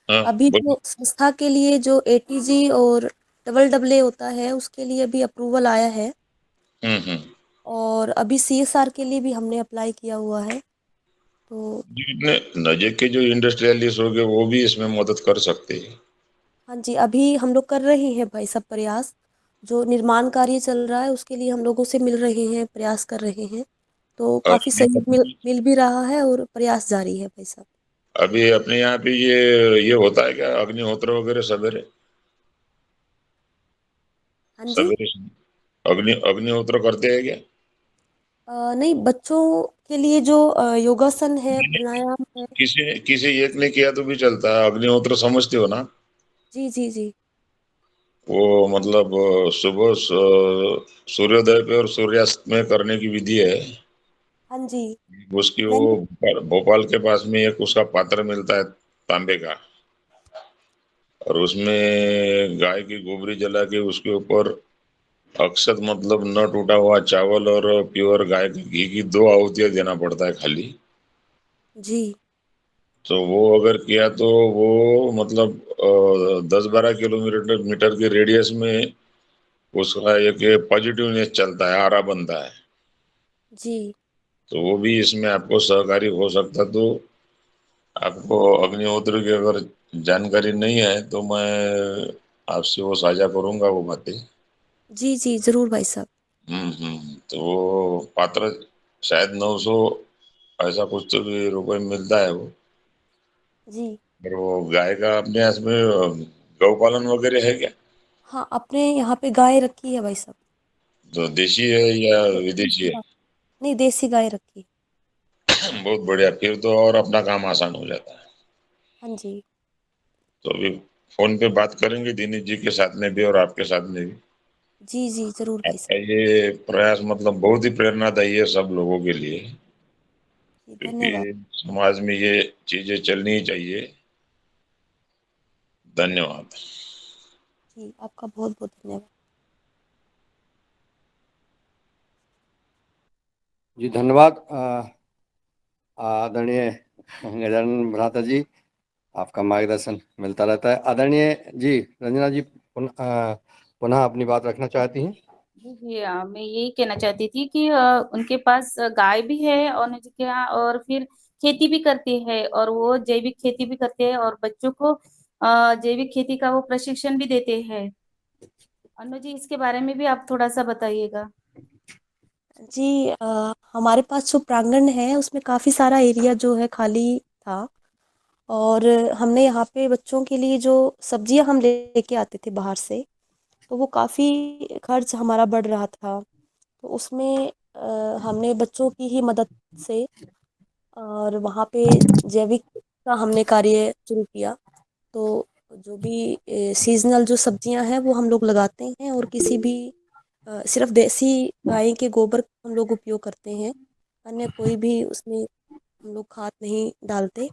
हाँ, अभी बोलिए। जो संस्था के लिए जो ATG और AA होता है उसके लिए भी अप्रूवल आया है, हम्म। और अभी CSR के लिए भी हमने अप्लाई किया हुआ है। तो जितने नजदीक के जो इंडस्ट्रियलिस्ट हो गए वो भी इसमें मदद कर सकते हैं। हाँ जी, अभी हम लोग कर रहे हैं भाई सब प्रयास। जो निर्माण कार्य चल रहा है उसके लिए हम लोगों से मिल रहे हैं, प्रयास कर रहे हैं। तो और काफी सहयोग मिल भी रहा है, और प्रयास जारी है भाई साहब। अभी अपने यहाँ पे ये होता है क्या, अग्निहोत्र वगैरह सवेरे? हाँ जी। सवेरे अग्निहोत्र करते हैं क्या? नहीं, बच्चों के लिए जो योगासन है, प्राणायाम है। किसी एक ने किया तो भी चलता है, अग्निहोत्र समझते हो ना? जी जी जी। वो मतलब सुबह सूर्योदय पे और सूर्यास्त में करने की विधि है। हाँ जी। उसकी वो मैंने। भोपाल के पास में एक उसका पात्र मिलता है तांबे का, और उसमें गाय की गोबरी जला के उसके ऊपर अक्षत मतलब न टूटा हुआ चावल और प्योर गाय के घी की 2 आहुतियां देना पड़ता है खाली। जी तो वो अगर किया तो वो मतलब 10-12 मीटर के रेडियस में उसका एक पॉजिटिवनेस चलता है, आरा बनता है। जी तो वो भी इसमें आपको सहकारी हो सकता। तो आपको अग्निहोत्र की अगर जानकारी नहीं है तो मैं आपसे वो साझा करूंगा वो बातें। जी जी, जरूर भाई साहब। तो वो पात्र शायद 900 ऐसा कुछ तो भी रुपए मिलता है वो। जी। और वो गाय का अपने यहाँ में गौपालन वगैरह है क्या? हाँ, अपने यहाँ पे गाय रखी है भाई साहब। तो देशी है या विदेशी देसी है? गाय। नहीं, देसी गाय रखी। बहुत बढ़िया, फिर तो और अपना काम आसान हो जाता है। हाँ जी। तो अभी फोन पे बात करेंगे दिनेश जी के साथ में भी और आपके साथ में भी। जी जी, जरूर भाई आपका साहब। ये प्रयास मतलब बहुत ही प्रेरणादायी है सब लोगों के लिए, जी, धन्यवाद। क्योंकि समाज में ये चीजें चलनी ही चाहिए। धन्यवाद। जी, आपका बहुत बहुत धन्यवाद। जी धन्यवाद। आदरणीय गजानन भ्राता जी, आपका मार्गदर्शन मिलता रहता है। आदरणीय जी रंजना जी पुनः अपनी बात रखना चाहती हैं। जी मैं यही कहना चाहती थी कि उनके पास गाय भी है और क्या और फिर खेती भी करते हैं और वो जैविक खेती भी करते हैं और बच्चों को जैविक खेती का वो प्रशिक्षण भी देते हैं। अनु जी इसके बारे में भी आप थोड़ा सा बताइएगा। जी हमारे पास जो प्रांगण है उसमें काफ़ी सारा एरिया जो है खाली था, और हमने यहाँ पे बच्चों के लिए जो सब्जियां हम लेके आते थे बाहर से, तो वो काफ़ी खर्च हमारा बढ़ रहा था। तो उसमें हमने बच्चों की ही मदद से और वहाँ पे जैविक का हमने कार्य शुरू किया। तो जो भी सीजनल जो सब्जियां हैं वो हम लोग लगाते हैं, और किसी भी सिर्फ देसी गाय के गोबर का हम लोग उपयोग करते हैं, अन्य कोई भी उसमें हम लोग खाद नहीं डालते।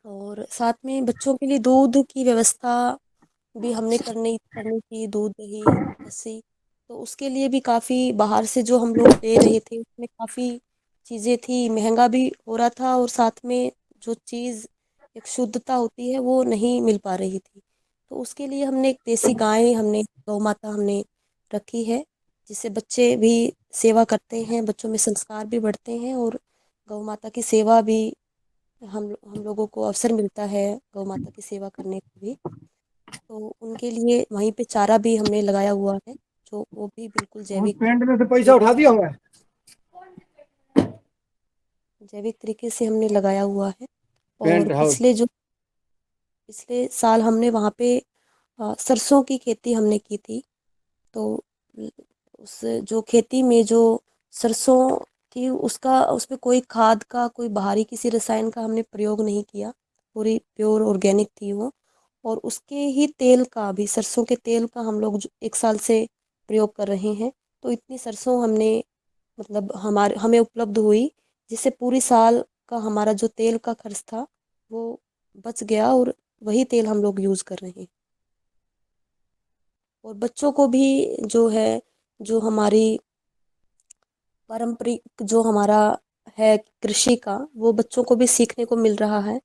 और साथ में बच्चों के लिए दूध की व्यवस्था भी हमने करनी करनी थी, दूध दही लस्सी। तो उसके लिए भी काफ़ी बाहर से जो हम लोग ले रहे थे उसमें काफ़ी चीज़ें थी, महंगा भी हो रहा था, और साथ में जो चीज़ एक शुद्धता होती है वो नहीं मिल पा रही थी। तो उसके लिए हमने एक देसी गाय, हमने गौ माता हमने रखी है, जिससे बच्चे भी सेवा करते हैं, बच्चों में संस्कार भी बढ़ते हैं, और गौ माता की सेवा भी हम लोगों को अवसर मिलता है गौ माता की सेवा करने का भी। तो उनके लिए वहीं पे चारा भी हमने लगाया हुआ है, जो वो भी बिल्कुल उस जैविक पेंट में से पैसा तरीके उठा दिया हुआ है। जैविक तरीके से हमने लगाया हुआ है। और पेंट हाउस। पिछले साल हमने वहाँ पे सरसों की खेती हमने की थी। तो उस जो खेती में जो सरसों थी उसका, उसमें कोई खाद का, कोई बाहरी किसी रसायन का हमने प्रयोग नहीं किया, पूरी प्योर ऑर्गेनिक थी वो। और उसके ही तेल का भी, सरसों के तेल का हम लोग 1 साल से प्रयोग कर रहे हैं। तो इतनी सरसों हमने, मतलब हमारे हमें उपलब्ध हुई, जिससे पूरी साल का हमारा जो तेल का खर्च था वो बच गया, और वही तेल हम लोग यूज़ कर रहे हैं। और बच्चों को भी जो है, जो हमारी पारंपरिक जो हमारा है कृषि का, वो बच्चों को भी सीखने को मिल रहा है।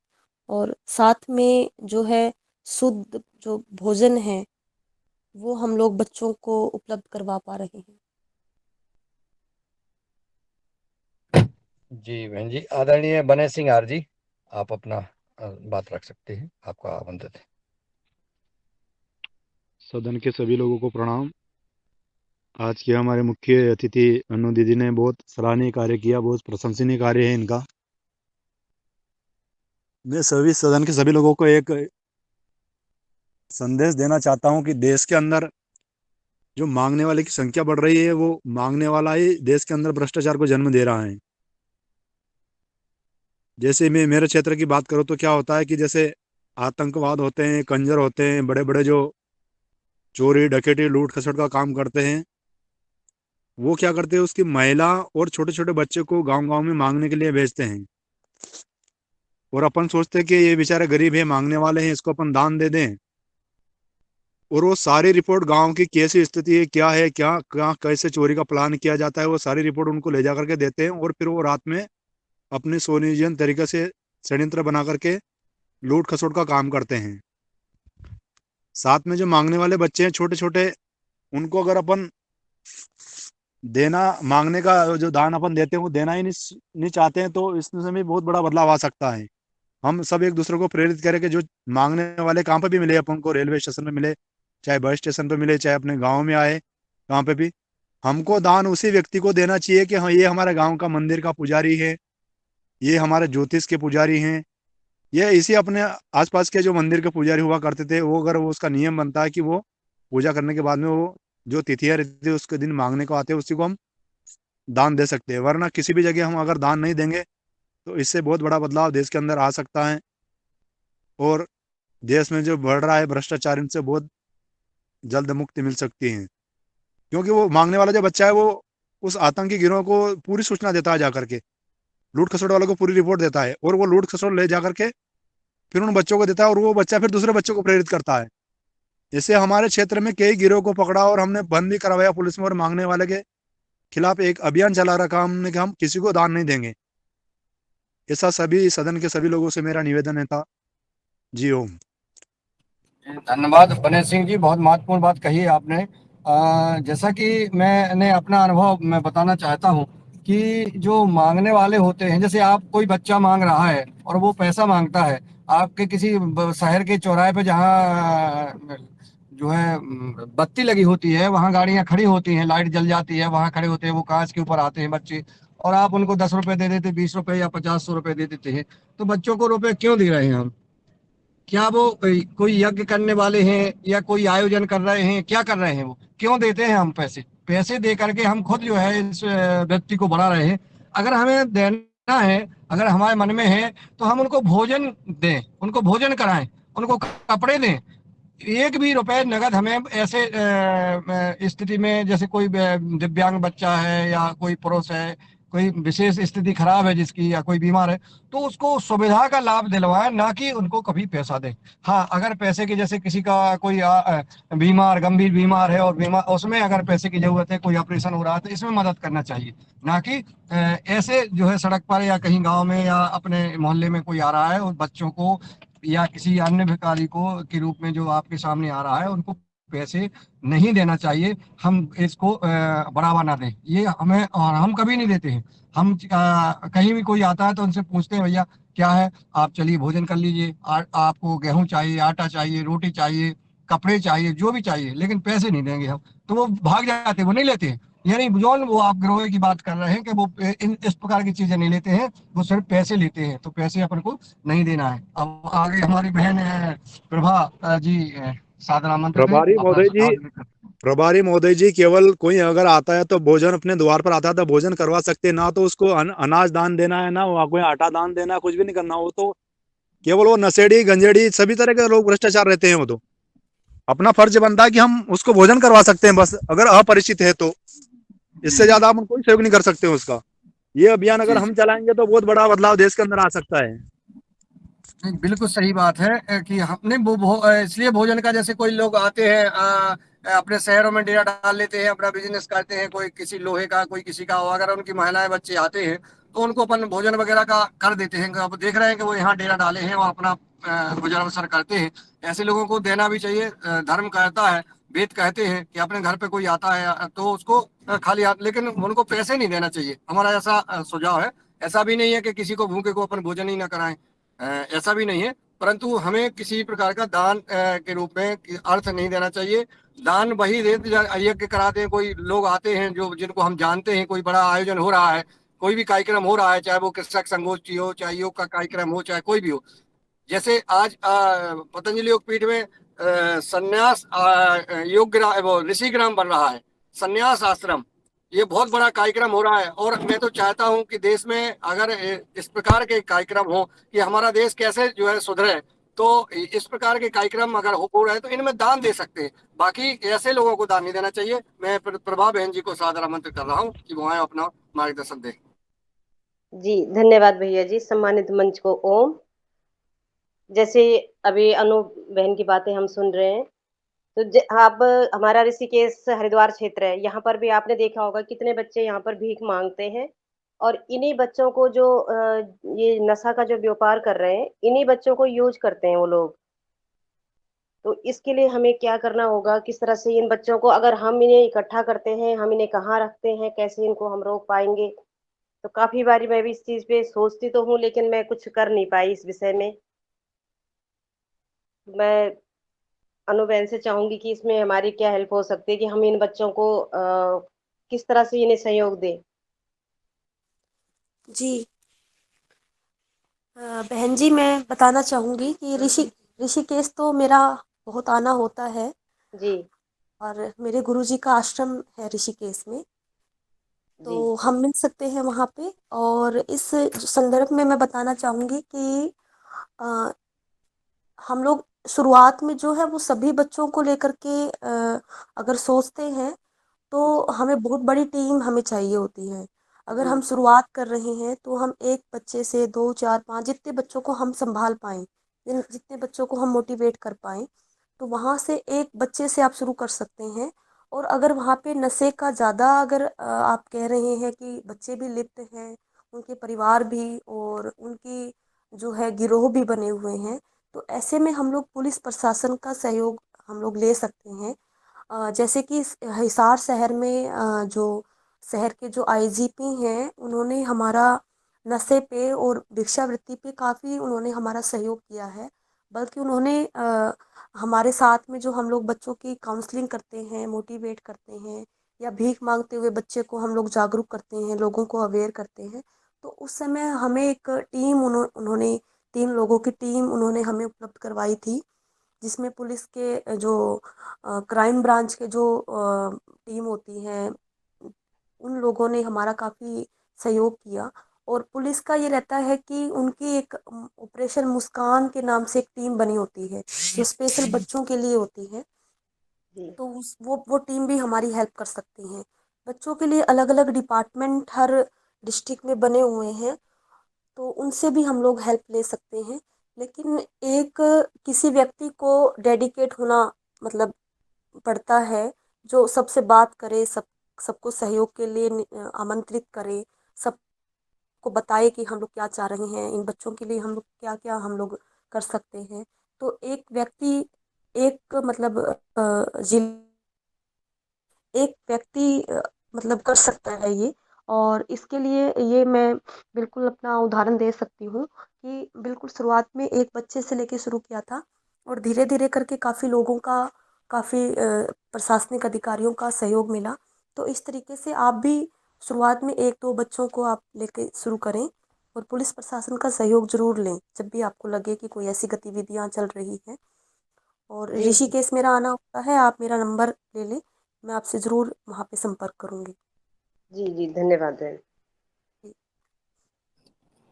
और साथ में जो है शुद्ध जो भोजन है वो हम लोग बच्चों को उपलब्ध करवा पा रहे हैं। जी बहन जी। आदरणीय बने सिंह आर जी, आप अपना बात रख सकते हैं, आपका आमंत्रित है। सदन के सभी लोगों को प्रणाम। आज के हमारे मुख्य अतिथि अनु दीदी ने बहुत सराहनीय कार्य किया, बहुत प्रशंसनीय कार्य है इनका। मैं सभी सदन के सभी लोगों को एक संदेश देना चाहता हूं कि देश के अंदर जो मांगने वाले की संख्या बढ़ रही है, वो मांगने वाला ही देश के अंदर भ्रष्टाचार को जन्म दे रहा है। जैसे मैं मेरे क्षेत्र की बात करूं तो क्या होता है कि जैसे आतंकवाद होते हैं, कंजर होते हैं, बड़े बड़े जो चोरी डकैती लूट खसोट का काम करते हैं, वो क्या करते हैं, उसकी महिला और छोटे छोटे बच्चे को गांव गांव में मांगने के लिए भेजते हैं। और अपन सोचते हैं कि ये बेचारे गरीब है, मांगने वाले हैं, इसको अपन दान दे दें। और वो सारी रिपोर्ट गांव की कैसी स्थिति है, क्या है, क्या क्या कैसे चोरी का प्लान किया जाता है, वो सारी रिपोर्ट उनको ले जा करके देते हैं। और फिर वो रात में अपने सुनियोजन तरीके से षड्यंत्र बना करके लूट खसोट का काम करते हैं। साथ में जो मांगने वाले बच्चे हैं छोटे छोटे, उनको अगर अपन देना, मांगने का जो दान अपन देते हैं वो देना ही नहीं चाहते हैं, तो इसमें भी बहुत बड़ा बदलाव आ सकता है। हम सब एक दूसरे को प्रेरित करें कि जो मांगने वाले कहाँ पे भी मिले अपन को, रेलवे स्टेशन पे मिले, चाहे बस स्टेशन पे मिले, चाहे अपने गाँव में आए, कहाँ पे भी हमको दान उसी व्यक्ति को देना चाहिए कि हाँ ये हमारे गाँव का मंदिर का पुजारी है, ये हमारे ज्योतिष के पुजारी हैं, ये इसी अपने आसपास के जो मंदिर के पुजारी हुआ करते थे, वो अगर वो उसका नियम बनता है कि वो पूजा करने के बाद में वो जो तिथियां रहती है उसके दिन मांगने को आते हैं, उसी को हम दान दे सकते हैं। वरना किसी भी जगह हम अगर दान नहीं देंगे तो इससे बहुत बड़ा बदलाव देश के अंदर आ सकता है। और देश में जो बढ़ रहा है भ्रष्टाचार, इनसे बहुत जल्द मुक्ति मिल सकती है। क्योंकि वो मांगने वाला जो बच्चा है वो उस आतंकी गिरोह को पूरी सूचना देता है, जाकर के लूट खसोट वालों को पूरी रिपोर्ट देता है, और वो लूट खसोट ले जाकर के फिर उन बच्चों को देता है, और वो बच्चा फिर दूसरे बच्चों को प्रेरित करता है। इससे हमारे क्षेत्र में कई गिरोह को पकड़ा और हमने बंद भी करवाया पुलिस में, और मांगने वाले के खिलाफ एक अभियान चला रखा हमने कि हम किसी को दान नहीं देंगे। ऐसा सभी सदन के सभी लोगों से मेरा निवेदन है था। जी ओम। धन्यवाद बनेश सिंह जी, बहुत महत्वपूर्ण बात कही है आपने। जैसा कि मैंने अपना अनुभव मैं बताना चाहता हूँ कि जो मांगने वाले होते हैं, जैसे आप कोई बच्चा मांग रहा है और वो पैसा मांगता है आपके किसी शहर के चौराहे पे, जहाँ जो है बत्ती लगी होती है, वहाँ गाड़ियाँ खड़ी होती हैं, लाइट जल जाती है, वहाँ खड़े होते हैं, वो कांच के ऊपर आते हैं बच्चे, और आप उनको 10 रुपए दे देते, 20 रुपए या 50-100 रुपए दे देते हैं। तो बच्चों को रुपए क्यों दे रहे हैं हम? क्या वो कोई यज्ञ करने वाले हैं या कोई आयोजन कर रहे हैं? क्या कर रहे हैं? वो क्यों देते हैं हम पैसे? पैसे दे करके हम खुद जो है इस व्यक्ति को बढ़ा रहे हैं। अगर हमें देना है, अगर हमारे मन में है, तो हम उनको भोजन दें, उनको भोजन कराएं, उनको कपड़े दें। एक भी रुपए नगद हमें ऐसे स्थिति में, जैसे कोई दिव्यांग बच्चा है या कोई पुरुष है, कोई विशेष स्थिति खराब है जिसकी, या कोई बीमार है, तो उसको सुविधा का लाभ दिलवाएं, ना कि उनको कभी पैसा दें। हाँ, अगर पैसे की, जैसे किसी का कोई बीमार, गंभीर बीमार है और बीमार, उसमें अगर पैसे की जरूरत है, कोई ऑपरेशन हो रहा है, तो इसमें मदद करना चाहिए। ना कि ऐसे जो है सड़क पर या कहीं गांव में या अपने मोहल्ले में कोई आ रहा है और बच्चों को या किसी अन्य भिखारी को के रूप में जो आपके सामने आ रहा है, उनको पैसे नहीं देना चाहिए। हम इसको बढ़ावा ना दें, ये हमें, और हम कभी नहीं देते हैं। हम कहीं भी कोई आता है तो उनसे पूछते हैं, भैया क्या है, आप चलिए भोजन कर लीजिए, आपको गेहूं चाहिए, आटा चाहिए, रोटी चाहिए, कपड़े चाहिए, जो भी चाहिए, लेकिन पैसे नहीं देंगे हम। तो वो भाग जाते हैं, वो नहीं लेते हैं। यानी जो वो आप गिरोह की बात कर रहे हैं कि वो इस प्रकार की चीजें नहीं लेते हैं, वो सिर्फ पैसे लेते हैं। तो पैसे अपन को नहीं देना है। अब आगे हमारी बहन प्रभा जी सादर आमंत्रित है, प्रभारी अपना महोदय जी, सुझाव देकर। प्रभारी महोदय जी, केवल कोई अगर आता है तो भोजन अपने द्वार पर आता है तो भोजन करवा सकते हैं, ना तो उसको अनाज दान देना है, ना कोई आटा दान देना है, कुछ भी नहीं करना। वो तो केवल वो नशेड़ी गंजेड़ी सभी तरह के लोग भ्रष्टाचार रहते हैं। वो तो अपना फर्ज बनता है कि हम उसको भोजन करवा सकते हैं, बस अगर अपरिचित है तो। इससे ज्यादा हम कोई सहयोग नहीं कर सकते हैं उसका। ये अभियान अगर जी हम जी, चलाएंगे तो बहुत बड़ा बदलाव देश के अंदर आ सकता है। नहीं, बिल्कुल सही बात है कि हमने इसलिए भोजन का, जैसे कोई लोग आते हैं अपने शहरों में डेरा डाल लेते हैं, अपना बिजनेस करते हैं, कोई किसी लोहे का, कोई किसी का, अगर उनकी महिलाएं बच्चे आते हैं तो उनको अपन भोजन वगैरह का कर देते हैं। अब देख रहे हैं कि वो यहाँ डेरा डाले हैं और अपना गुजर बसर करते हैं। ऐसे लोगों को देना भी चाहिए। धर्म कहता है, वेद कहते हैं कि अपने घर पे कोई आता है तो उसको खाली हाथ, लेकिन उनको पैसे नहीं देना चाहिए। हमारा ऐसा सुझाव है। ऐसा भी नहीं है कि किसी को भूखे को अपन भोजन ही ना कराएं, ऐसा भी नहीं है, परंतु हमें किसी प्रकार का दान के रूप में अर्थ नहीं देना चाहिए। दान वही दे, यज्ञ कराते हैं, कोई लोग आते हैं जो जिनको हम जानते हैं, कोई बड़ा आयोजन हो रहा है, कोई भी कार्यक्रम हो रहा है, चाहे वो कृषक संगोष्ठी हो, चाहे योग का कार्यक्रम हो, चाहे कोई भी हो। जैसे आज पतंजलि योगपीठ में संन्यास वो ऋषि ग्राम बन रहा है, संन्यास आश्रम। ये बहुत बड़ा कार्यक्रम हो रहा है, और मैं तो चाहता हूं कि देश में अगर इस प्रकार के कार्यक्रम हो, कि हमारा देश कैसे जो है सुधरे, तो इस प्रकार के कार्यक्रम अगर हो रहे हैं तो इनमें दान दे सकते हैं। बाकी ऐसे लोगों को दान नहीं देना चाहिए। मैं प्रभा बहन जी को सादर आमंत्रित कर रहा हूँ कि वो आए अपना मार्गदर्शन दें। जी धन्यवाद भैया जी। सम्मानित मंच को ओम। जैसे अभी अनु बहन की बातें हम सुन रहे हैं, तो अब हमारा ऋषिकेश हरिद्वार क्षेत्र है, यहाँ पर भी आपने देखा होगा कितने बच्चे यहाँ पर भीख मांगते हैं। और इन्हीं बच्चों को जो ये नशा का जो व्यापार कर रहे हैं, इन्हीं बच्चों को यूज करते हैं वो लोग। तो इसके लिए हमें क्या करना होगा, किस तरह से इन बच्चों को, अगर हम इन्हें इकट्ठा करते हैं, हम इन्हें कहाँ रखते हैं, कैसे इनको हम रोक पाएंगे? तो काफी बारी मैं भी इस चीज पे सोचती तो हूँ, लेकिन मैं कुछ कर नहीं पाई इस विषय में। मैं अनुबेन से चाहूंगी कि इसमें हमारी क्या हेल्प हो सकती है, कि हम इन बच्चों को किस तरह से इन्हें सहयोग दें। जी बहन जी, मैं बताना चाहूंगी कि ऋषिकेश तो मेरा बहुत आना होता है, जी और मेरे गुरुजी का आश्रम है ऋषिकेश में, जी तो हम मिल सकते हैं वहाँ पे। और इस संदर्भ में मैं बताना चाहूंगी कि अ, हम लोग शुरुआत में जो है वो सभी बच्चों को लेकर के अगर सोचते हैं, तो हमें बहुत बड़ी टीम हमें चाहिए होती है। अगर जी हम शुरुआत कर रहे हैं तो हम एक बच्चे से 2 4 5 जितने बच्चों को हम संभाल पाएं, जितने बच्चों को हम मोटिवेट कर पाएं, तो वहां से एक बच्चे से आप शुरू कर सकते हैं। और अगर वहाँ पे नशे का ज़्यादा, अगर आप कह रहे हैं कि बच्चे भी लिप्त हैं, उनके परिवार भी और उनकी जो है गिरोह भी बने हुए हैं। तो ऐसे में हम लोग पुलिस प्रशासन का सहयोग हम लोग ले सकते हैं। जैसे कि हिसार शहर में जो शहर के जो आईजीपी हैं, उन्होंने हमारा नशे पे और भिक्षावृत्ति पे काफ़ी उन्होंने हमारा सहयोग किया है। बल्कि उन्होंने हमारे साथ में जो हम लोग बच्चों की काउंसलिंग करते हैं, मोटिवेट करते हैं, या भीख मांगते हुए बच्चे को हम लोग जागरूक करते हैं, लोगों को अवेयर करते हैं, तो उस समय हमें एक टीम उन्होंने 3 लोगों की टीम उन्होंने हमें उपलब्ध करवाई थी, जिसमें पुलिस के जो क्राइम ब्रांच के जो टीम होती है, उन लोगों ने हमारा काफ़ी सहयोग किया। और पुलिस का ये रहता है कि उनकी एक ऑपरेशन मुस्कान के नाम से एक टीम बनी होती है, जो स्पेशल बच्चों के लिए होती है। जी तो वो टीम भी हमारी हेल्प कर सकती हैं। बच्चों के लिए अलग अलग डिपार्टमेंट हर डिस्ट्रिक्ट में बने हुए हैं, तो उनसे भी हम लोग हेल्प ले सकते हैं। लेकिन एक किसी व्यक्ति को डेडिकेट होना मतलब पड़ता है, जो सबसे बात करे, सबको सहयोग के लिए आमंत्रित करे, सबको बताए कि हम लोग क्या चाह रहे हैं, इन बच्चों के लिए हम लोग क्या क्या हम लोग कर सकते हैं। तो एक व्यक्ति एक मतलब एक व्यक्ति मतलब कर सकता है ये। और इसके लिए ये मैं बिल्कुल अपना उदाहरण दे सकती हूँ कि बिल्कुल शुरुआत में एक बच्चे से लेके शुरू किया था, और धीरे धीरे करके काफ़ी लोगों का, काफ़ी प्रशासनिक अधिकारियों का सहयोग मिला। तो इस तरीके से आप भी शुरुआत में 1-2 बच्चों को आप लेके शुरू करें, और पुलिस प्रशासन का सहयोग जरूर लें जब भी आपको लगे कि कोई ऐसी गतिविधियां चल रही हैं। और जी ऋषिकेश मेरा आना होता है, आप मेरा नंबर ले लें, मैं आपसे ज़रूर वहाँ पे संपर्क करूँगी। जी जी धन्यवाद बहन।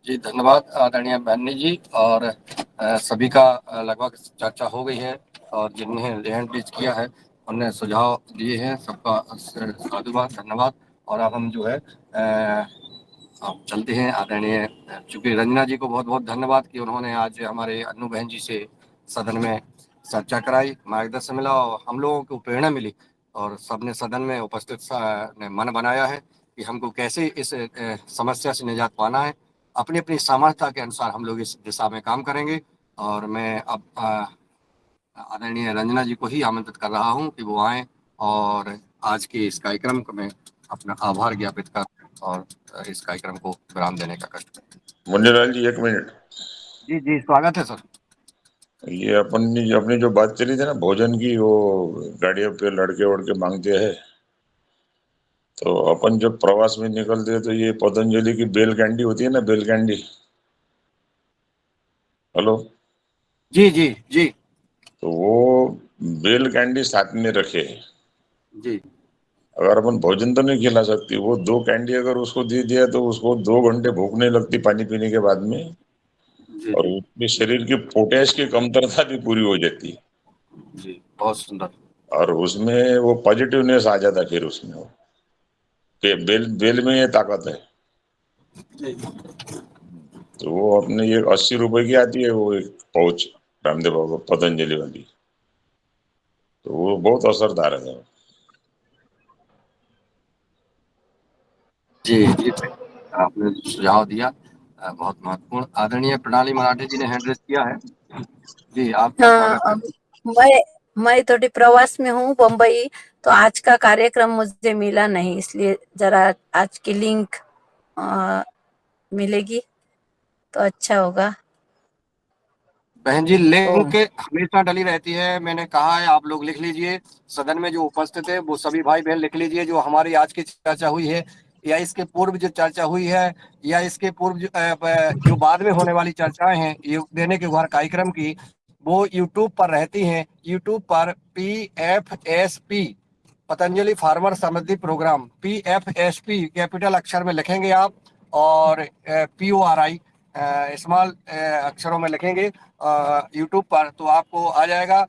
जी धन्यवाद आदरणीय बहनी जी। और सभी का लगभग चर्चा हो गई है, और जिन्हें हैंड रेज किया है उन्हें सुझाव दिए हैं, सबका साधुवाद, धन्यवाद। और अब हम जो है अब चलते हैं। आदरणीय चूंकि रंजना जी को बहुत बहुत धन्यवाद कि उन्होंने आज हमारे अन्नू बहन जी से सदन में चर्चा कराई, मार्गदर्शन मिला और हम लोगों को प्रेरणा मिली, और सबने सदन में उपस्थित ने मन बनाया है कि हमको कैसे इस समस्या से निजात पाना है। अपनी अपनी सामर्थ्य के अनुसार हम लोग इस दिशा में काम करेंगे। और मैं अब आदरणीय रंजना जी को ही आमंत्रित कर रहा हूं कि वो आए और आज के इस कार्यक्रम को मैं अपना आभार ज्ञापित कर और इस कार्यक्रम को विराम देने का कष्ट करें। मुंडेलाल जी 1 मिनट। जी जी स्वागत है सर। ये अपनी जो बात चली थी ना भोजन की, वो गाड़ियों पे लड़के वड़के मांगते हैं, तो अपन जब प्रवास में निकलते हैं तो ये पतंजलि की बेल कैंडी होती है ना, बेल कैंडी। हेलो। जी जी जी तो वो बेल कैंडी साथ में रखे। जी अगर अपन भोजन तो नहीं खिला सकती, वो 2 कैंडी अगर उसको दे दिया तो उसको 2 घंटे भूख नहीं लगती पानी पीने के बाद में, जी और उसके शरीर की पोटेश की कमतरता भी पूरी हो जाती है, जी बहुत सुंदर। और उसमें वो पॉजिटिवनेस आ जाता है फिर उसमें वो कि बेल बेल में ये ताकत है। जी तो वो अपने ये 80 रुपए की आती है वो एक पाउच, रामदेव बाबा पतंजलि वाली, तो वो बहुत असरदार है। जी जी आपने सुझाव दिया, बहुत महत्वपूर्ण। आदरणीय प्रणाली मराठे जी ने हैंड रेज किया है। जी आपका हाँ, स्वागत है। मैं थोड़ी प्रवास में हूँ बम्बई, तो आज का कार्यक्रम मुझे मिला नहीं, इसलिए जरा आज की लिंक मिलेगी तो अच्छा होगा। बहन जी तो लिंक हमेशा डली रहती है, मैंने कहा है आप लोग लिख लीजिए, सदन में जो उपस्थित है वो सभी भाई बहन लिख लीजिए, जो हमारी आज की चर्चा हुई है या इसके पूर्व जो चर्चा हुई है या इसके पूर्व जो बाद में होने वाली चर्चाएं हैं ये देने के हर कार्यक्रम की, वो यूट्यूब पर रहती हैं। यूट्यूब पर PFSP पतंजलि फार्मर समृद्धि प्रोग्राम PFSP कैपिटल अक्षर में लिखेंगे आप, और PORI स्मॉल अक्षरों में लिखेंगे यूट्यूब पर, तो आपको आ जाएगा।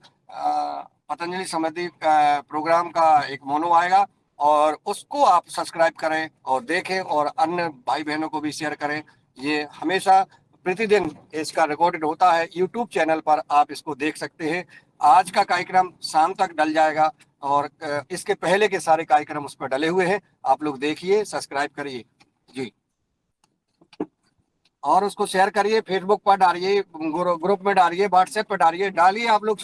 पतंजलि समृद्धि प्रोग्राम का एक मोनो आएगा, और उसको आप सब्सक्राइब करें और देखें और अन्य भाई बहनों को भी शेयर करें। ये हमेशा प्रतिदिन इसका रिकॉर्डेड होता है यूट्यूब चैनल पर, आप इसको देख सकते हैं। आज का कार्यक्रम शाम तक डल जाएगा, और इसके पहले के सारे कार्यक्रम उस पर डले हुए हैं, आप लोग देखिए, सब्सक्राइब करिए। जी और उसको शेयर करिए, फेसबुक पर डालिए, ग्रुप में डालिए, व्हाट्सएप पर डालिए आप लोग,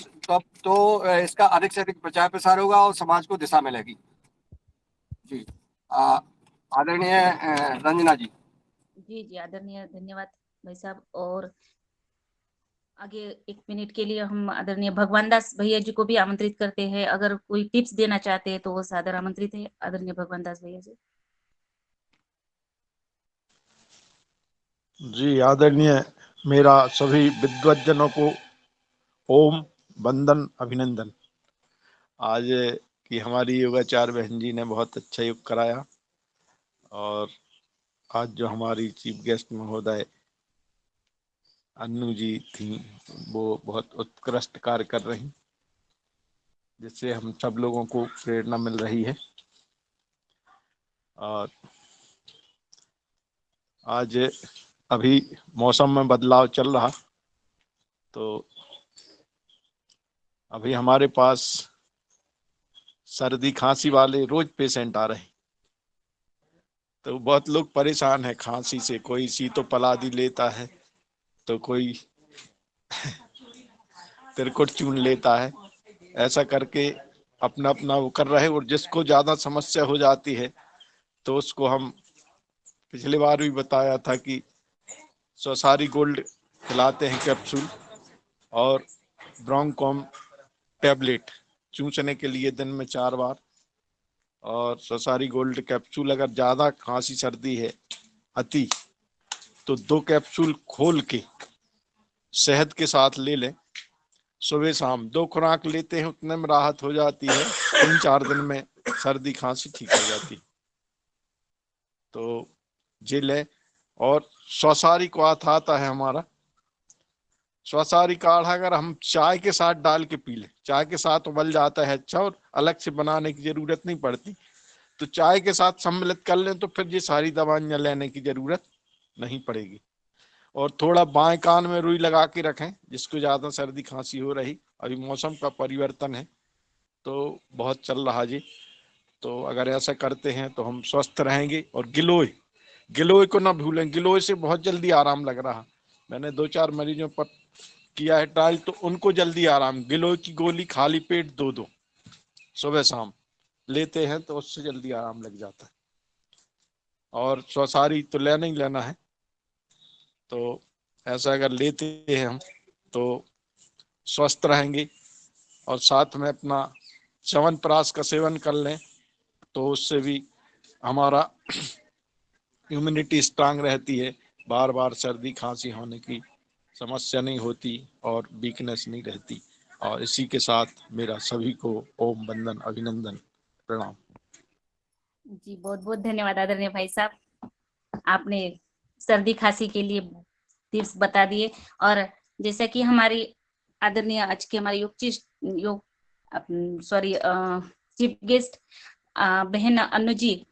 तो इसका अधिक से अधिक प्रचार प्रसार होगा और समाज को दिशा मिलेगी। जी आदरणीय रंजना जी। जी जी आदरणीय, धन्यवाद भाई साहब। और आगे 1 मिनट के लिए हम आदरणीय भगवान दास भैया जी को भी आमंत्रित करते हैं, अगर कोई टिप्स देना चाहते हैं तो वो सादर आमंत्रित है। आदरणीय भगवान दास भैया जी। जी आदरणीय, मेरा सभी विद्वज्जनों को ओम वंदन अभिनंदन। आज की हमारी योगाचार्य बहन जी ने बहुत अच्छा योग कराया, और आज जो हमारी चीफ गेस्ट महोदय अन्नू जी थी, वो बहुत उत्कृष्ट कार्य कर रही, जिससे हम सब लोगों को प्रेरणा मिल रही है। और आज अभी मौसम में बदलाव चल रहा, तो अभी हमारे पास सर्दी खांसी वाले रोज पेशेंट आ रहे हैं, तो बहुत लोग परेशान है खांसी से। कोई सीतोपलादी लेता है, तो कोई तिरकुट चून लेता है, ऐसा करके अपना अपना वो कर रहे। और जिसको ज्यादा समस्या हो जाती है तो उसको हम पिछली बार भी बताया था कि स्वसारी गोल्ड खिलाते हैं कैप्सूल, और ब्रोंकॉम टैबलेट चूसने के लिए दिन में 4 बार, और स्वसारी गोल्ड कैप्सूल। अगर ज्यादा खांसी सर्दी है अति, तो 2 कैप्सूल खोल के शहद के साथ ले लें, सुबह शाम 2 खुराक लेते हैं, उतने में राहत हो जाती है। 3-4 दिन में सर्दी खांसी ठीक हो जाती। तो ये ले। और स्वसारी को आता है हमारा स्वसारी काढ़ा, अगर हम चाय के साथ डाल के पी लें, चाय के साथ उबल जाता है अच्छा, और अलग से बनाने की जरूरत नहीं पड़ती। तो चाय के साथ सम्मिलित कर लें तो फिर ये सारी दवाइयां लेने की जरूरत नहीं पड़ेगी। और थोड़ा बाएं कान में रुई लगा के रखें, जिसको ज्यादा सर्दी खांसी हो रही, अभी मौसम का परिवर्तन है तो बहुत चल रहा जी। तो अगर ऐसा करते हैं तो हम स्वस्थ रहेंगे। और गिलोय को ना भूलें, गिलोय से बहुत जल्दी आराम लग रहा। मैंने 2-4 मरीजों पर किया है ट्रायल, तो उनको जल्दी आराम। गिलोय की गोली खाली पेट 2 सुबह शाम लेते हैं तो उससे जल्दी आराम लग जाता है। और स्वसारी तो लेना ही लेना है, तो ऐसा अगर लेते हैं हम तो स्वस्थ रहेंगे। और साथ में अपना च्यवनप्राश का सेवन कर लें, तो उससे भी हमारा इम्यूनिटी स्ट्रांग रहती है, बार बार सर्दी खांसी होने की समस्या नहीं होती और वीकनेस नहीं रहती। और इसी के साथ मेरा सभी को ओम वंदन अभिनंदन प्रणाम। जी बहुत बहुत धन्यवाद आदरणीय भाई साहब, आपने सर्दी खांसी के लिए टिप्स बता दिए। और जैसा कि हमारी आदरणीय आज के हमारे चीफ गेस्ट बहन अनु जी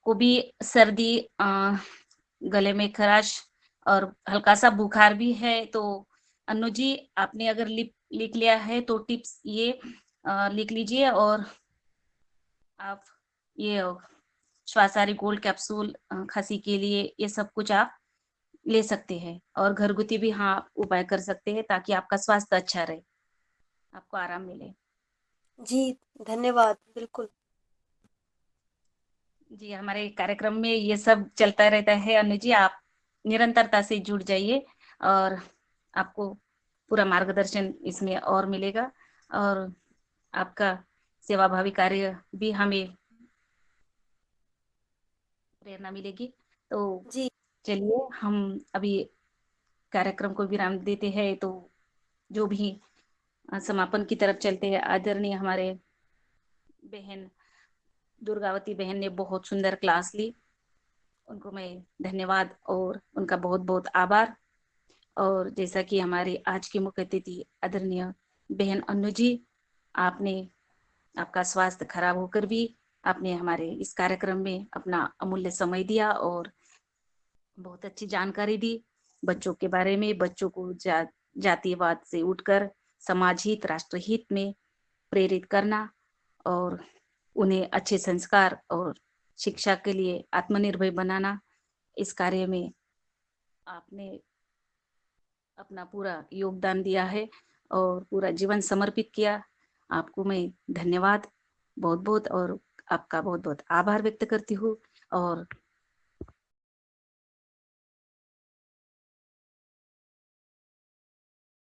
को भी सर्दी, गले में खराश और हल्का सा बुखार भी है। तो अनु जी, आपने अगर लिख लिया है तो टिप्स ये लिख लीजिए, और आप ये श्वासारी गोल्ड कैप्सूल खांसी के लिए ये सब कुछ आप ले सकते हैं, और घरगुती भी हाँ उपाय कर सकते हैं, ताकि आपका स्वास्थ्य अच्छा रहे, आपको आराम मिले। जी धन्यवाद। बिल्कुल। जी हमारे कार्यक्रम में ये सब चलता रहता है अनु जी, आप निरंतरता से जुड़ जाइए और आपको पूरा मार्गदर्शन इसमें और मिलेगा, और आपका सेवाभावी कार्य भी हमें प्रेरणा मिलेगी। तो जी चलिए हम अभी कार्यक्रम को विराम देते हैं, तो जो भी समापन की तरफ चलते हैं। आदरणीय हमारे बहन दुर्गावती बहन ने बहुत सुंदर क्लास ली, उनको मैं धन्यवाद और उनका बहुत बहुत आभार। और जैसा कि हमारी आज की मुख्य अतिथि आदरणीय बहन अनु जी, आपका स्वास्थ्य खराब होकर भी आपने हमारे इस कार्यक्रम में अपना अमूल्य समय दिया और बहुत अच्छी जानकारी दी बच्चों के बारे में। बच्चों को जातिवाद से उठकर समाज हित, राष्ट्र हित में प्रेरित करना, और उन्हें अच्छे संस्कार और शिक्षा के लिए आत्मनिर्भर बनाना, इस कार्य में आपने अपना पूरा योगदान दिया है और पूरा जीवन समर्पित किया। आपको मैं धन्यवाद बहुत बहुत और आपका बहुत बहुत आभार व्यक्त करती हूँ। और